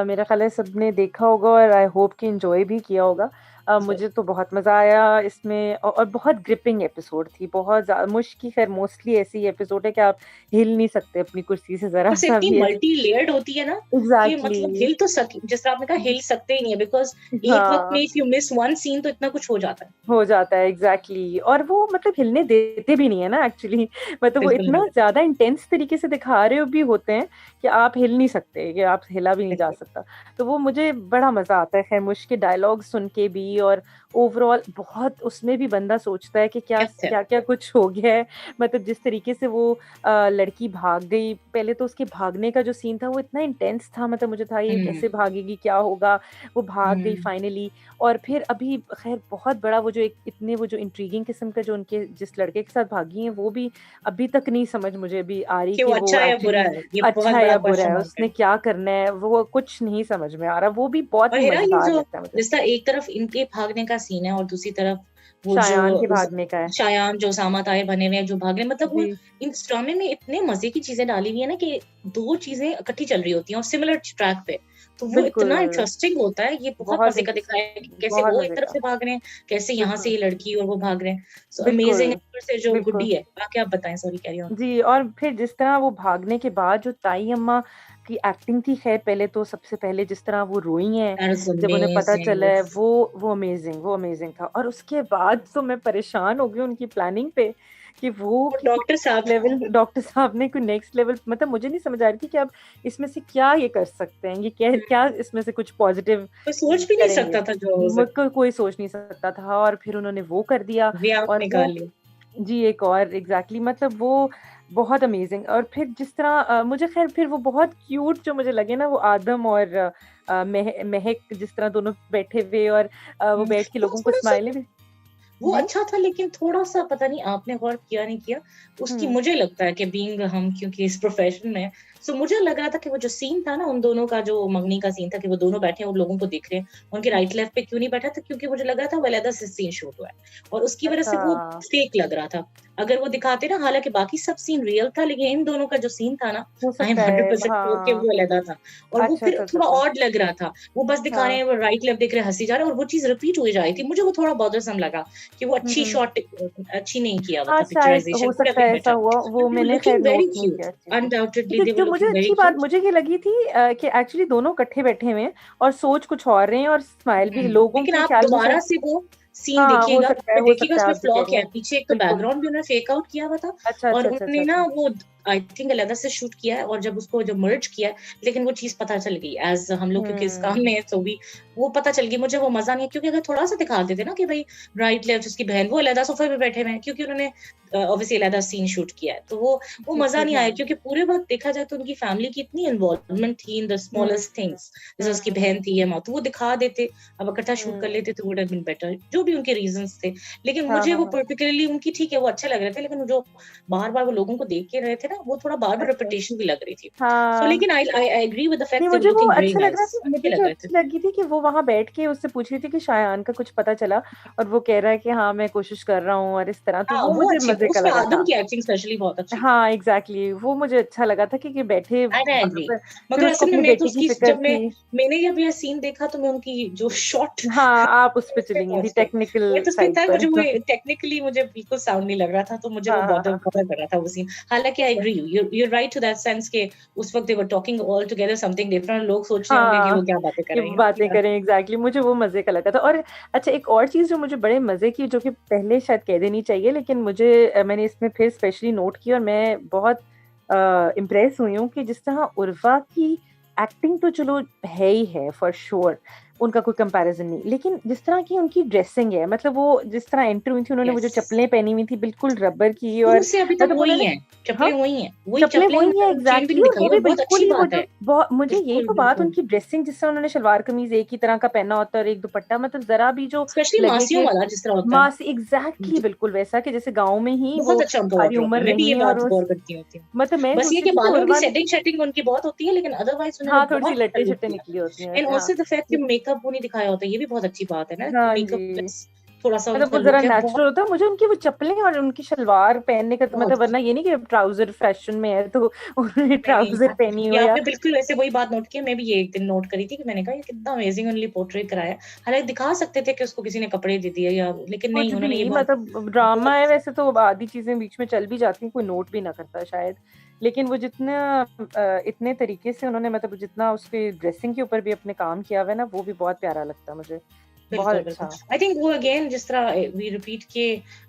मेरा ख़्याल है सबने देखा होगा और आई होप कि एन्जॉय भी किया होगा। मुझे तो बहुत मज़ा आया इसमें, और बहुत ग्रिपिंग एपिसोड थी, बहुत मुश्क की ख़ैर मोस्टली ऐसी एपिसोड है कि आप हिल नहीं सकते अपनी कुर्सी से ऊपर से ज़रा-सा इतनी भी ऐसी। मल्टी लेयर्ड होती है ना, कि एग्ज़ैक्टली। मतलब हिल तो सक जिस तरह आपने कहा, हिल सकते ही नहीं है, बिकॉज़ एक वक़्त हाँ। में if you miss one scene तो इतना कुछ हो जाता है। हो जाता है एग्ज़ैक्टली, और वो मतलब हिलने देते भी नहीं है ना एक्चुअली। मतलब वो बिल्कुल नहीं इतना देते। ज़्यादा इंटेंस तरीके से दिखा रहे हो भी होते हैं कि आप हिल नहीं सकते, कि आप हिला भी नहीं जा बिल्कुल। सकता। तो वो मुझे बड़ा मज़ा आता है खैर के डायलॉग सुन के भी, और ओवरऑल बहुत उसमें भी बंदा सोचता है कि डेप्थ है। क्या-क्या कुछ हो गया है। मतलब जिस तरीके से वो लड़की भाग गई, पहले तो उसके भागने का जो सीन था वो इतना इंटेंस था, मतलब मुझे था ये हुँ, कैसे भागेगी, क्या होगा? वो भाग गई हुँ। फाइनली। और फिर अभी ख़ैर बहुत बड़ा वो जो एक इतने वो जो इंट्रिगिंग किस्म का जो उनके जिस लड़के के साथ भागी हैं, वो भी अभी तक नहीं समझ मुझे अभी आ रही कि वो कि वो अच्छा है या बुरा एक्चुअली है, ये बहुत अच्छा है बड़ा या बुरा क्वेश्चन है, मार्क है। उसने क्या करना है, वो कुछ नहीं समझ में आ रहा। वो भी बहुत और ही हेरा, ये मज़ेदार जो लगता है मुझे। जिस तरह एक तरफ इनके भागने का सीन है, और दूसरी तरफ वो जो शायान के भागने का है। शायान जो उसामा ताहिर बने हुए हैं जो भाग रहे हैं, मतलब वो जी, इस ड्रामे में इतने मजे की चीजें डाली हुई है ना कि दो चीजें इकट्ठी चल रही होती हैं और सिमिलर ट्रैक पे, तो वो बिल्कुल, इतना इंटरेस्टिंग होता है। ये बहुत बहुत मजे का दिखाया है कि इंटरेस्टिंग, कैसे बहुत वो एक मज़े तरफ का। से भाग रहे हैं, कैसे यहाँ से बिल्कुल, ये लड़की और वो भाग रहे हैं। सो बिल्कुल, अमेजिंग है। फिर से जो बिल्कुल। गुड्डी है, आके आप बताएं, सॉरी कैरी ऑन। जी, और फिर जिस तरह वो भागने के बाद जो ताई अम्मा की एक्टिंग थी, ख़ैर पहले तो सबसे पहले जिस तरह वो रोई हैं, दैट इज जब उन्हें पता चला अमेजिंग। है, वो अमेज़िंग था। और उसके बाद तो मैं परेशान हो गई उनकी प्लानिंग पे कि वो और कि कोई डॉक्टर साहब नेक्स्ट लेवल डॉक्टर साहब ने कोई नेक्स्ट लेवल, मतलब मुझे नहीं समझ आ रही थी कि अब इसमें से क्या ये कर सकते हैं, ये क्या क्या इसमें से कुछ पॉज़िटिव कोई सोच भी नहीं करेंगे। सकता था जो हो सकता। मुझको कोई सोच नहीं सकता था और फिर उन्होंने वो कर दिया वे आप और वो निकाल लिया। जी, एक और एग्ज़ैक्टली, मतलब वो बहुत अमेज़िंग। और फिर जिस तरह मुझे ख़ैर फिर वो बहुत क्यूट जो मुझे लगे ना, वो आदम और महक जिस तरह दोनों बैठे हुए और वो बैठ के वो लोगों को थोड़ा सा, स्माइलें भी। वो जी? अच्छा था, लेकिन थोड़ा-सा पता नहीं आपने गौर किया नहीं किया, उसकी हुँ। मुझे लगता है कि बीइंग हम क्योंकि इस प्रोफ़ेशन में हैं, सो मुझे लग रहा था कि वो जो सीन था ना उन दोनों का, जो मंगनी का सीन था कि वो दोनों बैठे हैं और लोगों को देख रहे हैं, उनके राइट लेफ्ट पे क्यों नहीं बैठा था? क्योंकि मुझे लग रहा था वो अलग से सीन शूट हुआ है और उसकी वज़ह अच्छा, से वो फ़ेक लग रहा था। अगर वो दिखाते ना, हालाँकि बाकी सब सीन रियल था, लेकिन इन दोनों का जो सीन था ना, हो आई एम सकता है, 100% श्योर कि हाँ। वो अलग था और वो अच्छा, फिर अच्छा, अच्छा, थोड़ा अच्छा। ऑड लग रहा था। वो बस दिखा रहे हाँ। हैं, वो राइट लेफ्ट देख रहे हैं, हँसी जा रहे हैं और वो चीज़ रिपीट हुई जा रही थी। मुझे वो थोड़ा बॉदरसम लगा कि वो हुँ, अच्छी हुँ। शॉट अच्छी नहीं किया हुआ हाँ, था शायद पिक्चराइज़ेशन, हो कुड हैव सकता बीन है ऐसा बेटर। हुआ, वो बट दे वर मैंने ख़ैर लुकिंग नोट वेरी नहीं किया क्यूट, इस चीज़ को। अनडाउटेडली लेकिन दे वर जो मुझे लुकिंग वेरी अच्छी बात क्यूट। मुझे ये लगी थी कि एक्चुअली दोनों इकट्ठे बैठे हुए हैं और सोच कुछ और रहे हैं और स्माइल भी लोगों लेकिन के आप ख़्याल में दोबारा शायद। से वो सीन हाँ, देखिएगा, फिर हो देखिएगा सकता है उसमें आप जो फ्लॉ कह रही क्या हैं। है। पीछे एक तो बिल्कुल। बैकग्राउंड भी उन्होंने फेक आउट किया हुआ था अच्छा, और अच्छा, अच्छा, अच्छा, उन्होंने ना अच्छा। वो आई थिंक अलग से शूट किया है और जब उसको जब मर्ज किया है, लेकिन वो चीज़ पता चल गई एज़ हम लोग क्योंकि इस काम हुँ। में है, तो भी वो पता चल गई। मुझे वो मज़ा नहीं है, क्योंकि अगर थोड़ा-सा दिखा देते ना कि भई राइट लेफ्ट उसकी बहन वो अलग सोफ़े पे बैठे हुए हैं, क्योंकि उन्होंने ऑब्वियसली अलग सीन शूट किया है, तो वो जी, मज़ा जी, नहीं आया, हाँ। क्योंकि पूरे वक़्त देखा जाए तो उनकी फैमिली की इतनी इन्वॉल्वमेंट थी in the hmm, smallest things. जैसे उसकी हुँ, बहन थी या माँ, तो वो दिखा देते, अब इकट्ठा शूट कर हुँ। लेते तो वुड हैव बीन बेटर, जो भी उनके रीज़न्स थे। लेकिन हाँ, मुझे हाँ, वो हाँ। पर्टिकुलरली उनकी ठीक है, वो अच्छे लग रहे थे, लेकिन वो जो बार-बार वो लोगों को देख के रहे थे ना, वो थोड़ा बार-बार अच्छा। रिपिटेशन भी लग रही थी। सो हाँ। लेकिन आई एग्री विद द नहीं, फैक्ट दे वर मुझे वो लुकिंग वेरी अच्छा लग रहा नाइस, था, अच्छे मुझे जो लग रहे थे। अच्छी लगी थी कि वो वहाँ बैठ के उससे पूछ रही थी कि शायान का कुछ पता चला और वो कह रहा है कि हाँ, मैं कोशिश कर रहा हूँ और इस तरह, तो हाँ, वो वो मुझे अच्छी, मज़े का उसमें लगा आदम था। की एक्टिंग स्पेशली बहुत अच्छी थी। हाँ, एग्ज़ैक्टली, वो मुझे अच्छा लगा था कि बैठे आई वहाँ एग्री, पे, फिर मगर उसको असल में अपनी मैं तो बेटी की उसकी फ़िक्र जब थी। मैंने जब ये सीन देखा तो मैं उनकी जो शॉट हाँ, आप उस पे उस पे चली गई थी पहुँच गई। मैं टेक्निकल तो उसमें साइड था, पर। मुझे वो टेक्निकली मुझे बिल्कुल साउंड नहीं लग रहा था, तो मुझे वो हाँ, हाँ, बॉदर हाँ। बॉदर कर रहा था वो सीन। हालाँकि I agree, you are right to that sense कि उस वक़्त they were talking all together something different, लोग सोच रहे होंगे कि हाँ, वो क्या बातें कर कि रही हैं। बातें या करें, एग्ज़ैक्टली, मुझे वो मज़े का लगा था। और अच्छा, एक और चीज़ जो मुझे बड़े मज़े की, जो कि पहले शायद कह देनी चाहिए, लेकिन मुझे मैंने इसमें फिर स्पेशली नोट की और मैं बहुत इम्प्रेस हुई हूँ कि जिस तरह उर्वा की एक्टिंग तो चलो है ही है फॉर श्योर, उनका कोई कंपैरिज़न नहीं। लेकिन जिस तरह की उनकी ड्रेसिंग है, मतलब वो जिस तरह एंट्री हुई थी, उन्होंने वो जो यस, चप्पलें पहनी हुई थी बिल्कुल रबर की, शुरू और से अभी तक मतलब वही उन्होंने, हैं, चप्पलें हाँ? वही हैं, वही चप्पलें चप्पलें वही हैं उन्होंने चेंज भी एग्ज़ैक्टली, नहीं और वो दिखाई भी और बहुत बिल्कुल अच्छी ही वो बात जो है। मुझे यही बिल्कुल, तो बात, बिल्कुल। उनकी ड्रेसिंग जिस तरह उन्होंने सलवार कमीज़ एक ही तरह का पहना होता है और एक दुपट्टा, मतलब ज़रा भी जो स्पेशली लगे मासियों कि वाला जिस तरह होता है। मास एग्ज़ैक्टली बिल्कुल वैसा, कि जैसे गाँव में ही वो बहुत अच्छा उनका सारी वार्डरोब है, उम्र मैं भी रही ये हैं और बात वो गौर करती होती हूँ। मतलब मैं बस ये सोचती कि थी कि बालों की उर्वा ने, सेटिंग उनकी बहुत होती है, लेकिन अदरवाइज़ उन्होंने हाँ, बहुत थोड़ी-सी अच्छा लुक लट्टे-शट्टे दिया। निकली होती हैं एंड वैसे, हाँ। आल्सो द फैक्ट कि लेकिन मेकअप वो नहीं दिखाया होता, ये भी बहुत अच्छी बात है ना, कि हाँ मेकअप जी। प्लस थोड़ा-सा मतलब उनका वो ज़रा लुक है बहुत नेचुरल होता है। मुझे उनकी वो चप्पलें और उनकी शलवार पहनने का तो मतलब, बहुत वरना ये नहीं कि ट्राउज़र फ़ैशन में है तो उन्होंने नहीं, ट्राउज़र पहनी हो ये या आपने बिल्कुल वैसे वही बात नोट की है, मैं भी ये एक दिन नोट करी थी कि मैंने कहा ये कितना अमेज़िंग उन्होंने पोर्ट्रे कराया है। हालाँकि दिखा सकते थे कि उसको किसी ने कपड़े दे दिए या, लेकिन कुछ नहीं, उन्होंने ये भी, बहुत मतलब ड्रामा बहुत है वैसे तो आधी चीज़ें बीच में चल भी जाती हैं, कोई नोट भी ना करता शायद। लेकिन वो जितना इतने तरीके से उन्होंने, मतलब जितना उसके ड्रेसिंग के ऊपर भी अपने काम किया हुआ है ना, वो भी बहुत प्यारा लगता है मुझे। बहुत बिल्कुल, बिल्कुल। अच्छा। आई थिंक वो अगेन जिस तरह वी रिपीट के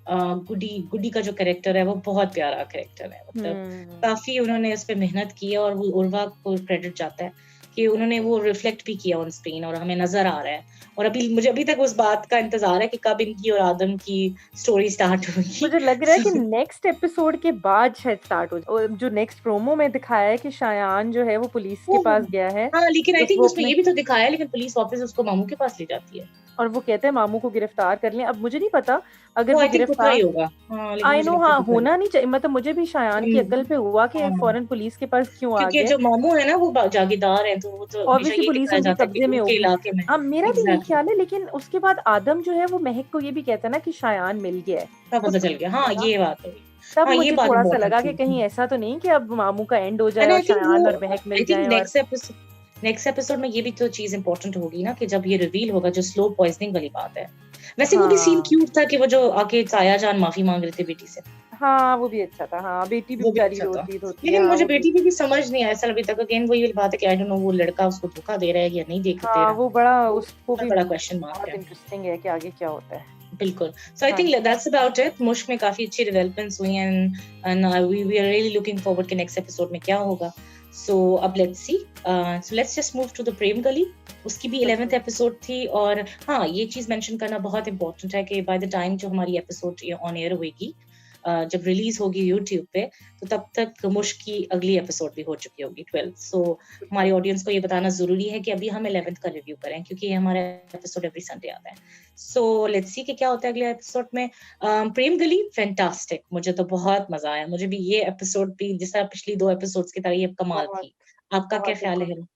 गुडी गुडी का जो कैरेक्टर है वो बहुत प्यारा कैरेक्टर है। मतलब हुँ। काफ़ी उन्होंने इस पे मेहनत की है और वो उर्वा को क्रेडिट जाता है कि उन्होंने वो रिफ्लेक्ट भी किया ऑन स्क्रीन और हमें नज़र आ रहा है। और अभी मुझे अभी तक उस बात का इंतज़ार है कि कब इनकी और आदम की स्टोरी स्टार्ट होगी। मुझे लग रहा है कि नेक्स्ट एपिसोड के बाद शायद स्टार्ट हो जो नेक्स्ट प्रोमो में दिखाया है कि शायान जो है वो पुलिस के वो पास गया है, हाँ, लेकिन आई तो थिंक वो उसमें अपने, ये भी तो दिखाया है, लेकिन पुलिस वापस उसको मामू के पास ले जाती है। और वो कहते हैं मामू को गिरफ्तार कर लें। अब मुझे नहीं पता अगर वो वो आई थिंक पुथरा ही गिरफ्तार होगा, हाँ, लेकिन आई मुझे नो, लगता है हाँ, पुथरा ही होना नहीं चाहिए, मतलब मुझे भी शायान की अक्ल पे हुआ कि हाँ, फौरन पुलिस के पास क्यों आ क्योंकि गए। जो मामू है ना वो जागीरदार है, तो वो तो हमेशा ऑब्वियसली ये पुलिस दिखाया उनके जाता है कि कब्जे में उनके होगी। इलाके में। मेरा भी यही एग्जैक्टली, ख्याल है, लेकिन उसके बाद आदम जो है वो महक को ये भी कहता है ना कि शायान मिल गया है, तब तो पता चल तब गया, हाँ लगा, ये बात है। तब हाँ ये मुझे बात थोड़ा सा इम्पोर्टेंट लगा कि थी। कहीं ऐसा तो नहीं कि अब मामू का एंड हो जाए एंड और आई थिंक वो शायान और महक मिल आई थिंक जाएं। और नेक्स्ट एपिसोड में ये भी तो चीज इंपॉर्टेंट होगी ना कि जब ये रिवील होगा, जो स्लो पॉइजनिंग वाली बात है। वैसे वो भी सीन हाँ, क्यूट था कि वो जो आके साया जान माफी मांग रहे थे बेटी से, हाँ, वो भी अच्छा था। हाँ, बेटी भी वो भी बेचारी अच्छा था। रोती धोती है। लेकिन हाँ, मुझे वो भी, बेटी भी समझ नहीं आया सर अभी तक, अगेन वही वाली बात है कि आई डोंट नो वो लड़का उसको धोखा दे रहा है या नहीं दे हाँ, रहा, वो बड़ा, वो उसको भी बड़ा क्वेश्चन मार्क बहुत है। इंटरेस्टिंग है कि आगे क्या होता है। बिल्कुल। सो आई हाँ थिंक जी। That's about it. मुश्क में काफी अच्छी डेवलपमेंट्स हुई हैं, and we are really looking forward कि नेक्स्ट एपिसोड में क्या होगा। सो अब let's see, so let's just move to the Prem Gali. उसकी भी 11th बिल्कुल। एपिसोड थी, और हाँ ये चीज मेंशन करना बहुत इंपॉर्टेंट है कि बाय द टाइम जो हमारी एपिसोड ऑन एयर होगी, जब रिलीज होगी यूट्यूब पे, तो तब तक मुश्क की अगली एपिसोड भी हो चुकी होगी 12th। सो हमारी बिल्कुल। ऑडियंस को ये बताना जरूरी है कि अभी हम 11th का रिव्यू करें, क्योंकि ये हमारा एपिसोड एवरी संडे आता है। सो लेट्स सी कि क्या होता है अगले एपिसोड में। प्रेम गली फैंटास्टिक, मुझे तो बहुत मजा आया। मुझे भी ये एपिसोड भी जिस तरह पिछली 2 एपिसोड्स की तरह ये कमाल बहुत, थी। आपका क्या बहुत, ख्याल बिल्कुल। है हिरू?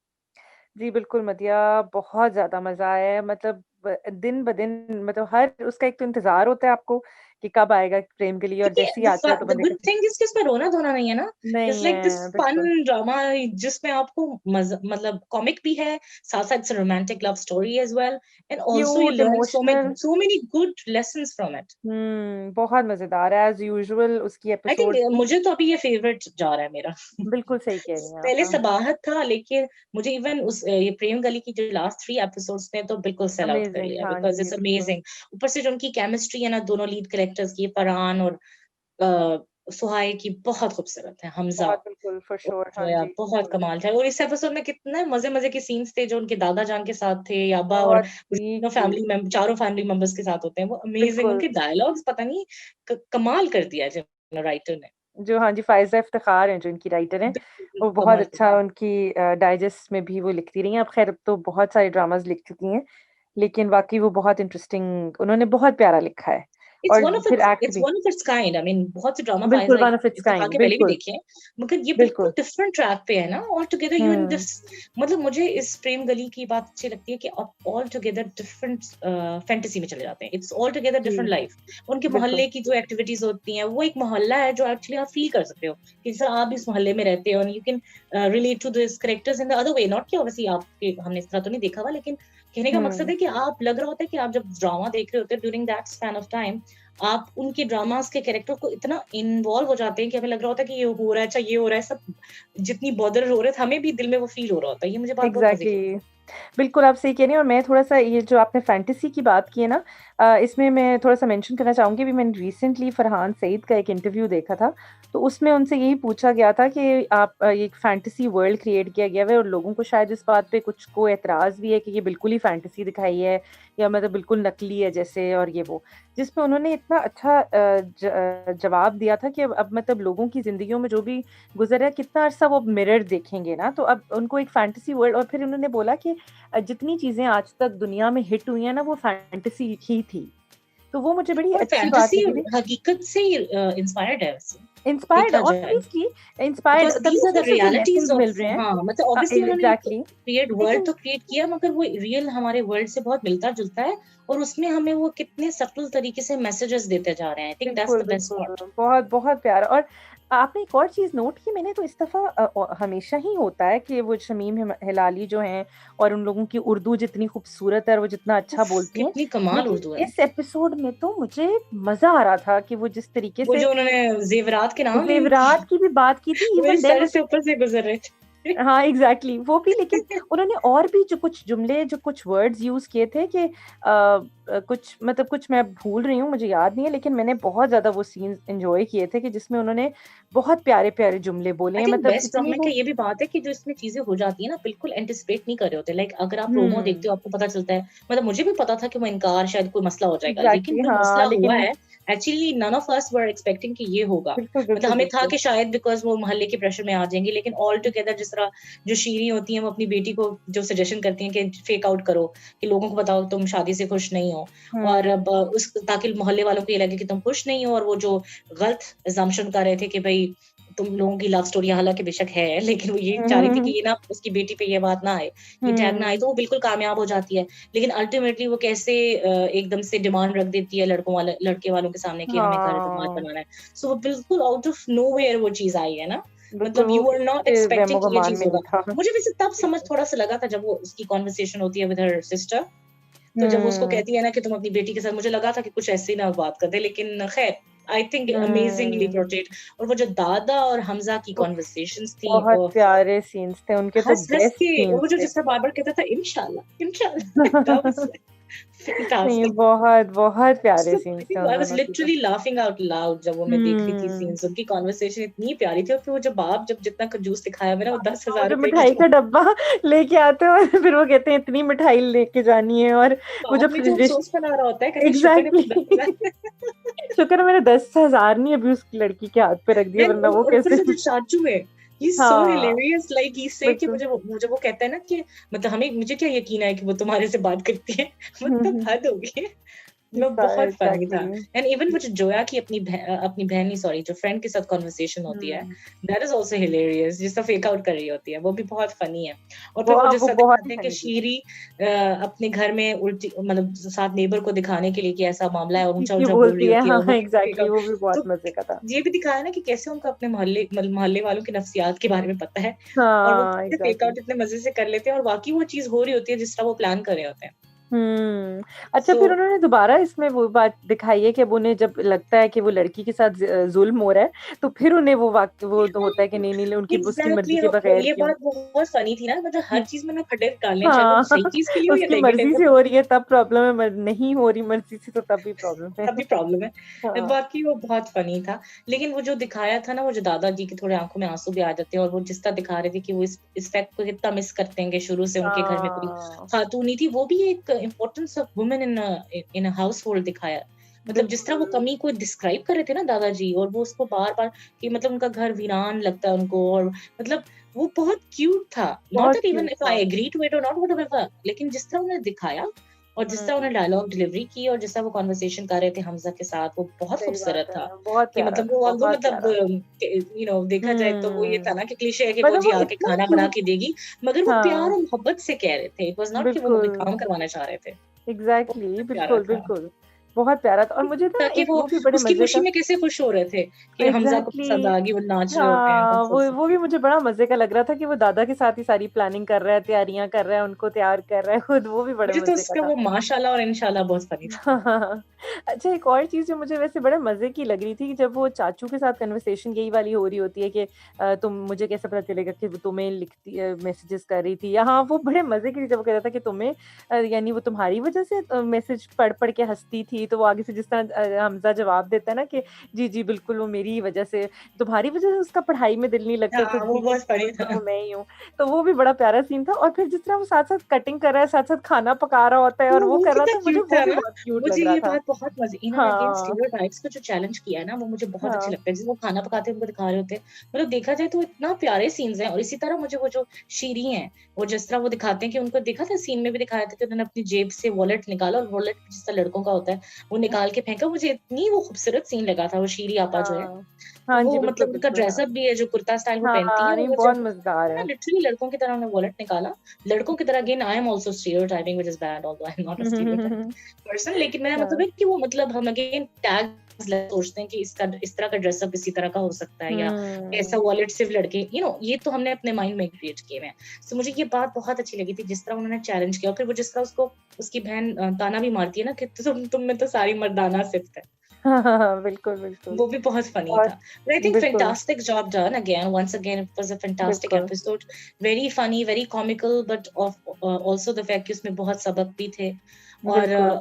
जी, बिल्कुल मदिया, बहुत ज़्यादा मज़ा आया है, मतलब दिन-ब-दिन, मतलब हर उसका एक तो इंतज़ार होता है आपको कि कब आएगा प्रेम के लिए, और क्योंकि जैसे ही आता है तो द बंदे गुड का थिंग इज कि उसमें रोना धोना नहीं है ना। इट्स नहीं लाइक दिस है, फन बिल्कुल। ड्रामा जिसमें आपको मतलब कॉमिक भी है, साथ साथ romantic love story as well, and also you cute, learn emotional, so many good lessons from it. बहुत मज़ेदार है, एज़ यूजुअल उसकी आई थिंक एपिसोड। मुझे तो अभी ये फेवरेट जा रहा है मेरा। बिल्कुल सही कह रही हैं आप, पहले हाँ। सबाहत था, लेकिन मुझे इवन उस ये प्रेम गली की जो लास्ट 3 एपिसोड्स ने तो बिल्कुल सेल आउट कर अमेज़िंग, लिया, हाँ बिकॉज़ जी, इट्स बिल्कुल। अमेजिंग। ऊपर से जो उनकी केमिस्ट्री है ना दोनों लीड कैरेक्टर्स की, फरहान और सुहाय की, बहुत खूबसूरत है। हमजा बहुत, बिल्कुल, फॉर और श्योर, हाँ जोया जी, बहुत बिल्कुल। कमाल था, और इस एपिसोड में कितने मजे-मजे के सीन्स थे जो उनके दादा जान के साथ थे, याबा और बहुत ही तीनों क्यूट, चारों फैमिली मेंबर्स के साथ होते हैं, वो अमेजिंग। बिल्कुल। उनके डायलॉग्स पता नहीं कमाल कर दिया है जो राइटर ने। जो, हाँ जी, फ़ाइज़ा इफ्तिख़ार हैं जो इनकी राइटर हैं, बिल्कुल, वो बिल्कुल बहुत कमाल कर अच्छा उनकी डाइजेस्ट में भी वो लिखती रही हैं। अब ख़ैर अब तो बहुत सारे ड्रामाज़ लिख चुकी हैं, लेकिन वाक़ई वो बहुत इंटरेस्टिंग, उन्होंने बहुत प्यारा लिखा है, और फिर एक्ट भी। It's one of its kind. I mean बहुत से ड्रामा बिल्कुल, one of its Ittefaq kind, के पहले भी बिल्कुल, देखे हैं, मगर ये बिल्कुल बिल्कुल। डिफरेंट ट्रैक पे है ना, all together you in hmm, this. मतलब मुझे इस प्रेम गली की बात अच्छी लगती है कि आप ऑल टुगेदर डिफरेंट फैंटेसी में चले जाते हैं। इट्स ऑल टुगेदर जी, डिफरेंट लाइफ। उनके बिल्कुल, मोहल्ले की जो एक्टिविटीज़ होती हैं, वो एक मोहल्ला है जो एक्चुअली आप फ़ील कर सकते हो, कि जैसे आप भी इस मोहल्ले में रहते हो, and you can relate to this characters in the other way. Not कि ऑब्वियसली आपके हमने इस तरह तो नहीं देखा हुआ, लेकिन कहने का मकसद हुँ, है कि आप लग रहा होता है कि आप जब ड्रामा देख रहे होते हैं during that span of time, आप उनके ड्रामास के कैरेक्टर को इतना इन्वॉल्व हो जाते हैं कि हमें लग रहा होता है कि ये हो रहा है, अच्छा ये हो रहा है, सब जितनी बॉदर हो रहे थे हमें भी दिल में वो फील हो रहा होता है। ये मुझे बात बहुत मजे की एग्ज़ैक्टली। बिल्कुल, आप सही कह रही हैं, और मैं थोड़ा-सा ये जो आपने फैंटेसी की बात की है ना, इसमें मैं थोड़ा-सा मेंशन करना चाहूँगी। अभी मैंने रिसेंटली फरहान सईद का एक इंटरव्यू देखा था, तो उसमें उनसे यही पूछा गया था कि आप एक फैंटेसी वर्ल्ड क्रिएट किया गया है, और लोगों को शायद इस बात पे कुछ को एतराज़ भी है कि ये बिल्कुल ही फैंटेसी दिखाई है, या मतलब बिल्कुल नकली है जैसे, और ये वो। जिसपे उन्होंने इतना अच्छा जवाब दिया था कि अब मतलब लोगों की ज़िंदगियों में जो भी गुज़र रहा है, कितना अरसा वो मिरर देखेंगे ना, तो अब उनको एक फैंटेसी वर्ल्ड, और फिर उन्होंने बोला कि जितनी चीज़ें आज तक दुनिया में हिट हुई हैं ना, वो फैंटेसी ही थी। तो वो मुझे बड़ी और अच्छी बात फैंटेसी लगी थी। हकीकत से इंस्पायर्ड है वैसे, इंस्पायर्ड, देखा जाए, ऑब्वियसली इंस्पायर्ड, बिकॉज़ तभी दीज़ आर द उसमें से उसे रियलिटीज़ लेसन्स ऑफ, मिल रहे हैं। हाँ, मतलब ऑब्वियसली उन्होंने एक एग्ज़ैक्टली, वर्ल्ड लेकिन तो क्रिएट किया, मगर वो रियल हमारे वर्ल्ड से बहुत मिलता-जुलता है, और उसमें हमें वो कितने सटल तरीके से मैसेजेस देते जा रहे हैं। आई थिंक दैट्स बिल्कुल, द बेस्ट बिल्कुल। पार्ट। बहुत, बहुत प्यारा। और आपने एक और चीज़ नोट की, मैंने तो इस दफ़ा हमेशा ही होता है कि वो शमीम हिलाली जो हैं, और उन लोगों की उर्दू जितनी खूबसूरत है और वो जितना अच्छा उफ़! बोलती हैं, कितनी कमाल लेकिन उर्दू है। इस एपिसोड में तो मुझे मज़ा आ रहा था कि वो जिस तरीके वो से जो उन्होंने ज़ेवरात के नाम लिए थे, ज़ेवरात की भी बाबात की थी, मेरे इवन देन सर उस से ऊपर से गुज़र रहे थे। हाँ, एग्ज़ैक्टली, वो भी, लेकिन उन्होंने और भी जो कुछ जुमले, जो कुछ वर्ड्स यूज़ किए थे कि कुछ मतलब कुछ मैं भूल रही हूँ, मुझे याद नहीं है, लेकिन मैंने बहुत ज़्यादा वो सीन्स एन्जॉय किए थे कि जिसमें उन्होंने बहुत प्यारे-प्यारे जुमले बोले आई हैं, थिंक मतलब बेस्ट इतनी ड्रामा का वो। ये भी बात है कि जो इसमें चीज़ें हो जाती है ना, बिल्कुल एंटिसिपेट नहीं कर रहे होते। लाइक अगर आप प्रोमो देखते हुँ, हो, आपको पता चलता है, मतलब मुझे भी पता था कि वो इनकार शायद कोई मसला हो जाएगा, लेकिन एग्ज़ैक्टली, जो मसला हाँ, हुआ लेकिन है, actually none of us were expecting कि ये होगा। बिल्कुल, मतलब बिल्कुल, हमें था बिल्कुल। कि शायद बिकॉज़ वो मोहल्ले के प्रेशर में आ जाएँगे, लेकिन ऑल टुगेदर जिस तरह जो शीरी होती हैं वो अपनी बेटी को जो सजेशन करती हैं कि फेक आउट करो, कि लोगों को बताओ तुम शादी से खुश नहीं हो, और अब उस ताकि मोहल्ले वालों को ये लगे कि तुम खुश नहीं हो, और वो जो गलत assumption कर रहे थे कि भाई तुम लोगों की लव स्टोरी हालांकि बेशक है, लेकिन वो ये चाह रही थी कि ये ना उसकी बेटी पे ये बात ना आए, ये टैग ना आए, तो वो बिल्कुल कामयाब हो जाती है। लेकिन अल्टीमेटली वो कैसे एकदम से डिमांड रख देती है लड़के वालों के सामने कि हमें घर दामाद हाँ बनाना है। सो वो बिल्कुल आउट ऑफ नोवेयर वो चीज आई है ना, बिल्कुल, मतलब वो यू आर किसी नॉट के एक्सपेक्टिंग कि ये वहमो-गुमान चीज में होगा। नहीं था। मुझे वैसे तब समझ थोड़ा सा लगा था जब वो उसकी कॉन्वर्सेशन होती है विद हर सिस्टर, तो जब वो उसको हुँ, कहती है ना कि तुम अपनी बेटी के साथ, मुझे लगा था कि कुछ ऐसे ही ना बात कर दे, लेकिन खैर I think amazingly hmm. Portrait. और वो जो दादा और हमजा की उफ! कॉन्वर्सेशंस थी, बहुत ओह, प्यारे सीन्स थे, उनके तो हंस हंस बेस्ट के, और सीन्स वो जो थे। जिस तरह बार बार कहता था इंशाल्लाह इंशाल्लाह, that was नहीं, fantastic. बहुत, बहुत प्यारे So I सीन्स थे think उन I was दोनों की तो। literally laughing out loud जब वो मैं देख रही थी हुँ। सीन्स, उनकी कॉन्वर्सेशन इतनी प्यारी थी, और फिर वो जब बाप जब जितना कंजूस दिखाया मैंने, वो दस हाँ, वो हजार जो रुपए की मिठाई जो का डब्बा लेके आते हैं और फिर वो कहते हैं इतनी मिठाई लेके जानी है, और वो बाप जब ने जो डिश अफसोस बना रहा होता है, कहता है शुक्र है एग्ज़ैक्टली। मैंने 10,000 शुक्र है मैंने 10,000 नहीं अभी उस लड़की के हाथ पे रख दिए, देन वरना वो और ऊपर कैसे। से जो चाचू है, ही इज सो हाँ, हिलेरियस, लाइक ही से कि बिल्कुल। मुझे वो कहता है ना कि मतलब हमें मुझे क्या यकीन है कि वो तुम्हारे से बात करती है, मतलब हद हो गई है। वो बहुत फनी था। एग्ज़ैक्टली। एंड इवन वो जो जोया की अपनी बहन नहीं, सॉरी, जो फ्रेंड के साथ कन्वर्सेशन होती है, हुँ। दैट इज आल्सो हिलेरियस, जिसका फेक आउट कर रही होती है, वो भी बहुत फनी है। और फिर वो वो हाँ, जिस वो तरह बहुत ही दिखाते हैं कि फनी थी। शीरी अपने घर में उल्टी मतलब साथ नेबर को दिखाने के लिए कि ऐसा मामला है, और ऊंचा चीज़ें ऊंचा बोल रही बोलती है, होती है, हाँ, और वो हाँ, फेक एग्ज़ैक्टली आउट। वो भी बहुत तो मज़े का था। ये भी दिखाया ना कि कैसे उनको अपने मोहल्ले वालों की नफ्सियात के बारे में पता है, और वो हाँ, कैसे फेक एग्ज़ैक्टली। आउट इतने मजे से कर लेते हैं, और वाकई वो चीज हो रही होती है जिस तरह वो प्लान कर रहे होते हैं। अच्छा, सो फिर उन्होंने दोबारा इसमें वो बात दिखाई है कि अब उन्हें जब लगता है कि वो लड़की के साथ ज़ुल्म हो रहा है, तो फिर उन्हें वो होता है कि नहीं, उनकी उसकी मर्ज़ी एग्जैक्टली, के बगैर ये क्यों? बात बहुत फनी थी ना, मतलब हर कि चीज में ना खड्डे डालने, चाहे वो हाँ, सही चीज के लिए हो या उसकी मर्ज़ी से नेगेटिव। हो रही है तब प्रॉब्लम है, नहीं हो रही मर्ज़ी से तो तब भी प्रॉब्लम है। तभी प्रॉब्लम है। हाँ। बाकी वो बहुत फनी था। लेकिन वो जो दिखाया था ना, वो जो दादाजी के थोड़े आँखों में आँसू भी आ जाते हैं, और वो जिस तरह दिखा रहे थे कि वो इस फैक्ट को कितना मिस करते हैं कि शुरू से उनके घर में कोई हाँ, खातून नहीं थी। वो भी एक importance of women in a household दिखाया। मतलब जिस तरह वो बिल्कुल, कमी को डिस्क्राइब कर रहे थे ना दादाजी, और वो उसको बार-बार कि मतलब उनका घर वीरान लगता है उनको, और मतलब वो बहुत क्यूट था। नॉट बहुत दैट इवन क्यूट इफ था। आई एग्री टू इट और नॉट व्हाटएवर, लेकिन जिस तरह उन्होंने दिखाया, और जिस तरह हुँ, उन्होंने डायलॉग डिलीवरी की, और जिस तरह वो कन्वर्सेशन कर रहे थे हमज़ा के साथ, वो बहुत सही खूबसूरत बात है, था। बहुत कि प्यारा मतलब था, वो ऑल्दो बहुत मतलब प्यारा। देखा जाए तो वो ये था हुँ, ना कि क्लीशे है कि वो मतलब जी वो आके इतना खाना बना क्यूट। के देगी, मगर वो प्यार हाँ, और मोहब्बत से कह रहे थे। इट वाज़ नॉट कि वो कोई बिल्कुल। काम करवाना चाह रहे थे। एग्ज़ैक्टली, बहुत प्यारा बिल्कुल, था। बिल्कुल। बहुत प्यारा था, और मुझे ना ताकि एक वो वो भी बड़े उसकी मज़े खुशी का। में कैसे खुश हो रहे थे कि हमज़ा को पसंद एग्ज़ैक्टली। आ गई, वो नाच रहे होते हैं। हाँ, ओह हो, वो भी मुझे बड़ा मज़े का लग रहा था कि वो दादा के साथ ही सारी प्लानिंग कर रहा है, तैयारियाँ कर रहा है, उनको तैयार कर रहा है खुद, वो भी बड़े मुझे तो मज़े का उसका था। वो माशाअल्लाह और इंशाअल्लाह बहुत फनी था। हाँ, हाँ, हाँ। अच्छा, एक और चीज़ जो मुझे वैसे बड़े मज़े की लग रही थी कि जब वो चाचू के साथ कन्वर्सेशन यही वाली हो रही होती है कि तुम मुझे कैसे पता चलेगा कि वो तुम्हें मैसेजेस कर रही थी, या हाँ, वो बड़े मज़े की, जब वो कह रहा था कि तुम्हें यानी वो तुम्हारी वज़ह से मैसेज पढ़-पढ़ के हँसती थी, तो वो आगे से जिस तरह हमज़ा जवाब देता है ना कि जी, जी, बिल्कुल वो मेरी ही वज़ह से, तुम्हारी वज़ह से उसका पढ़ाई में दिल नहीं लगता, तो हाँ, वो ठीक है बहुत ठीक है, फनी बिल्कुल था। वो मैं ही हूँ। तो वो भी बड़ा प्यारा सीन था, और फिर जिस तरह वो साथ-साथ कटिंग कर रहा है, साथ-साथ खाना पका रहा होता है और वो वो कर रहा कितना था, मुझे क्यूट वो था भी ना। बहुत क्यूट मुझे लग रहा ये था। बात बहुत मजे, इन्होंने अगेन हाँ, स्टीरियोटाइप्स को जो चैलेंज किया है ना, वो मुझे बहुत अच्छे हाँ। लगता है। जब वो खाना पकाते हैं उनको दिखा रहे होते हैं, मतलब देखा जाए तो इतना प्यारे सीन्स हैं। और इसी तरह मुझे वो जो शीरी हैं, वो जिस तरह वो दिखाते हैं कि उनको देखा था सीन में भी दिखाया था कि उन्होंने अपनी जेब से वॉलेट निकाला, और वॉलेट जिस तरह लड़कों का होता है वो निकाल के फेंका। मुझे इतनी वो खूबसूरत सीन लगा था, वो शीरी आपा जो है, हाँ। हाँ जी, वो बिल्कुल, मतलब उनका बिल्कुल, हाँ। ड्रेसअप भी है, जो कुर्ता स्टाइल वो पहनती हैं, हाँ, और नहीं वो बहुत जब मज़ेदार ना है। लिटरली लड़कों की तरह उन्होंने वॉलेट निकाला। लड़कों की तरह again I am also stereotyping which is bad, although I am not a stereotype person, लेकिन मेरा मतलब हाँ। है कि वो मतलब हम अगेन टैग्स सोचते हैं कि इसका इस तरह का ड्रेसअप इसी तरह का हो सकता है, या ऐसा हुँ। वॉलेट सिर्फ लड़के, ये तो हमने अपने माइंड में क्रिएट किए हुए हैं। सो मुझे ये बात बहुत अच्छी लगी थी जिस तरह उन्होंने चैलेंज किया, और फिर वो जिस तरह उसको उसकी बहन ताना भी मारती है ना कि तुम में तो सारी मर्दाना सिफ्त है। हाँ, हाँ, हाँ, बिल्कुल, बिल्कुल। वो भी बहुत फनी और था। But I think बिल्कुल, fantastic job done again. Once again, it was a fantastic बिल्कुल, episode. Very funny, very comical, but also the fact कि उसमें बहुत सबक भी थे। और बिल्कुल।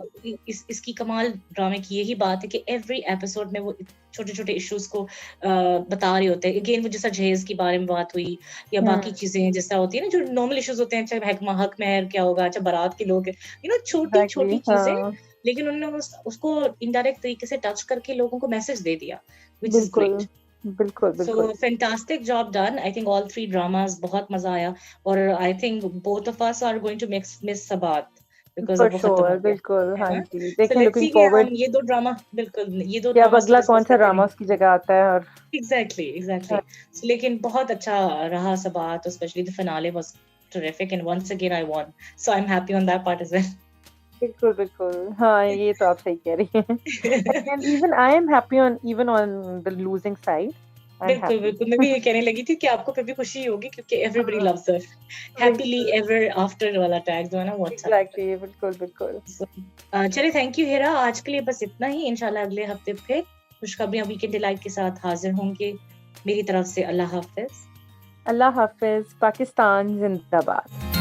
इसकी कमाल ड्रामे की यही बात है कि एवरी एपिसोड में वो छोटे-छोटे इश्यूज को बता रहे होते हैं। अगेन वो जैसा जहेज के बारे में बात हुई, या हुँ, बाकी चीजें जैसा होती है ना, जो नॉर्मल इश्यूज होते हैं, चाहे हक मेहर क्या होगा, चाहे बारात के लोग, एग्ज़ैक्टली, छोटी-छोटी चीजें, हाँ, लेकिन उन्होंने उसको इनडायरेक्ट तरीके से टच करके लोगों को मैसेज दे दिया, व्हिच इज बिल्कुल। ग्रेट। बिल्कुल, So बिल्कुल। fantastic job done. I think all three dramas बहुत मजा आया और I think both of us are going to miss Sabat because for अब वो खत्म श्योर, हो गया बिल्कुल, है हाँ ना. जी। So देखें, let's लुकिंग see कि फॉरवर्ड हम ये दो कि अब dramas की अगला डिस्कस कौन-सा करते ड्रामा रहेंगे. उसकी जगह आता है और Exactly. हाँ, So लेकिन बहुत अच्छा रहा Sabat, especially the finale was terrific and once again I won. So I'm happy on that part as well. बिल्कुल, बिल्कुल। हाँ, ये तो आप सही कह रही हैं। And even I am happy on even on the losing side, I am बिल्कुल हैप्पी। बिल्कुल मैं भी ये कहने लगी थी कि आपको फिर भी खुशी होगी क्योंकि everybody हाँ, loves her. Happily बिल्कुल, ever after वाला टैग जो है ना वो अच्छा लगता है. एग्ज़ैक्टली, बिल्कुल, बिल्कुल। So, चलिए थैंक यू हेरा. आज के लिए बस इतना ही. इंशाल्लाह अगले हफ्ते फिर खुशखबरियां वीकेंड डिलाइट के साथ हाजिर होंगे. मेरी तरफ से अल्लाह हाफिज. अल्लाह हाफ़िज़, पाकिस्तान ज़िंदाबाद।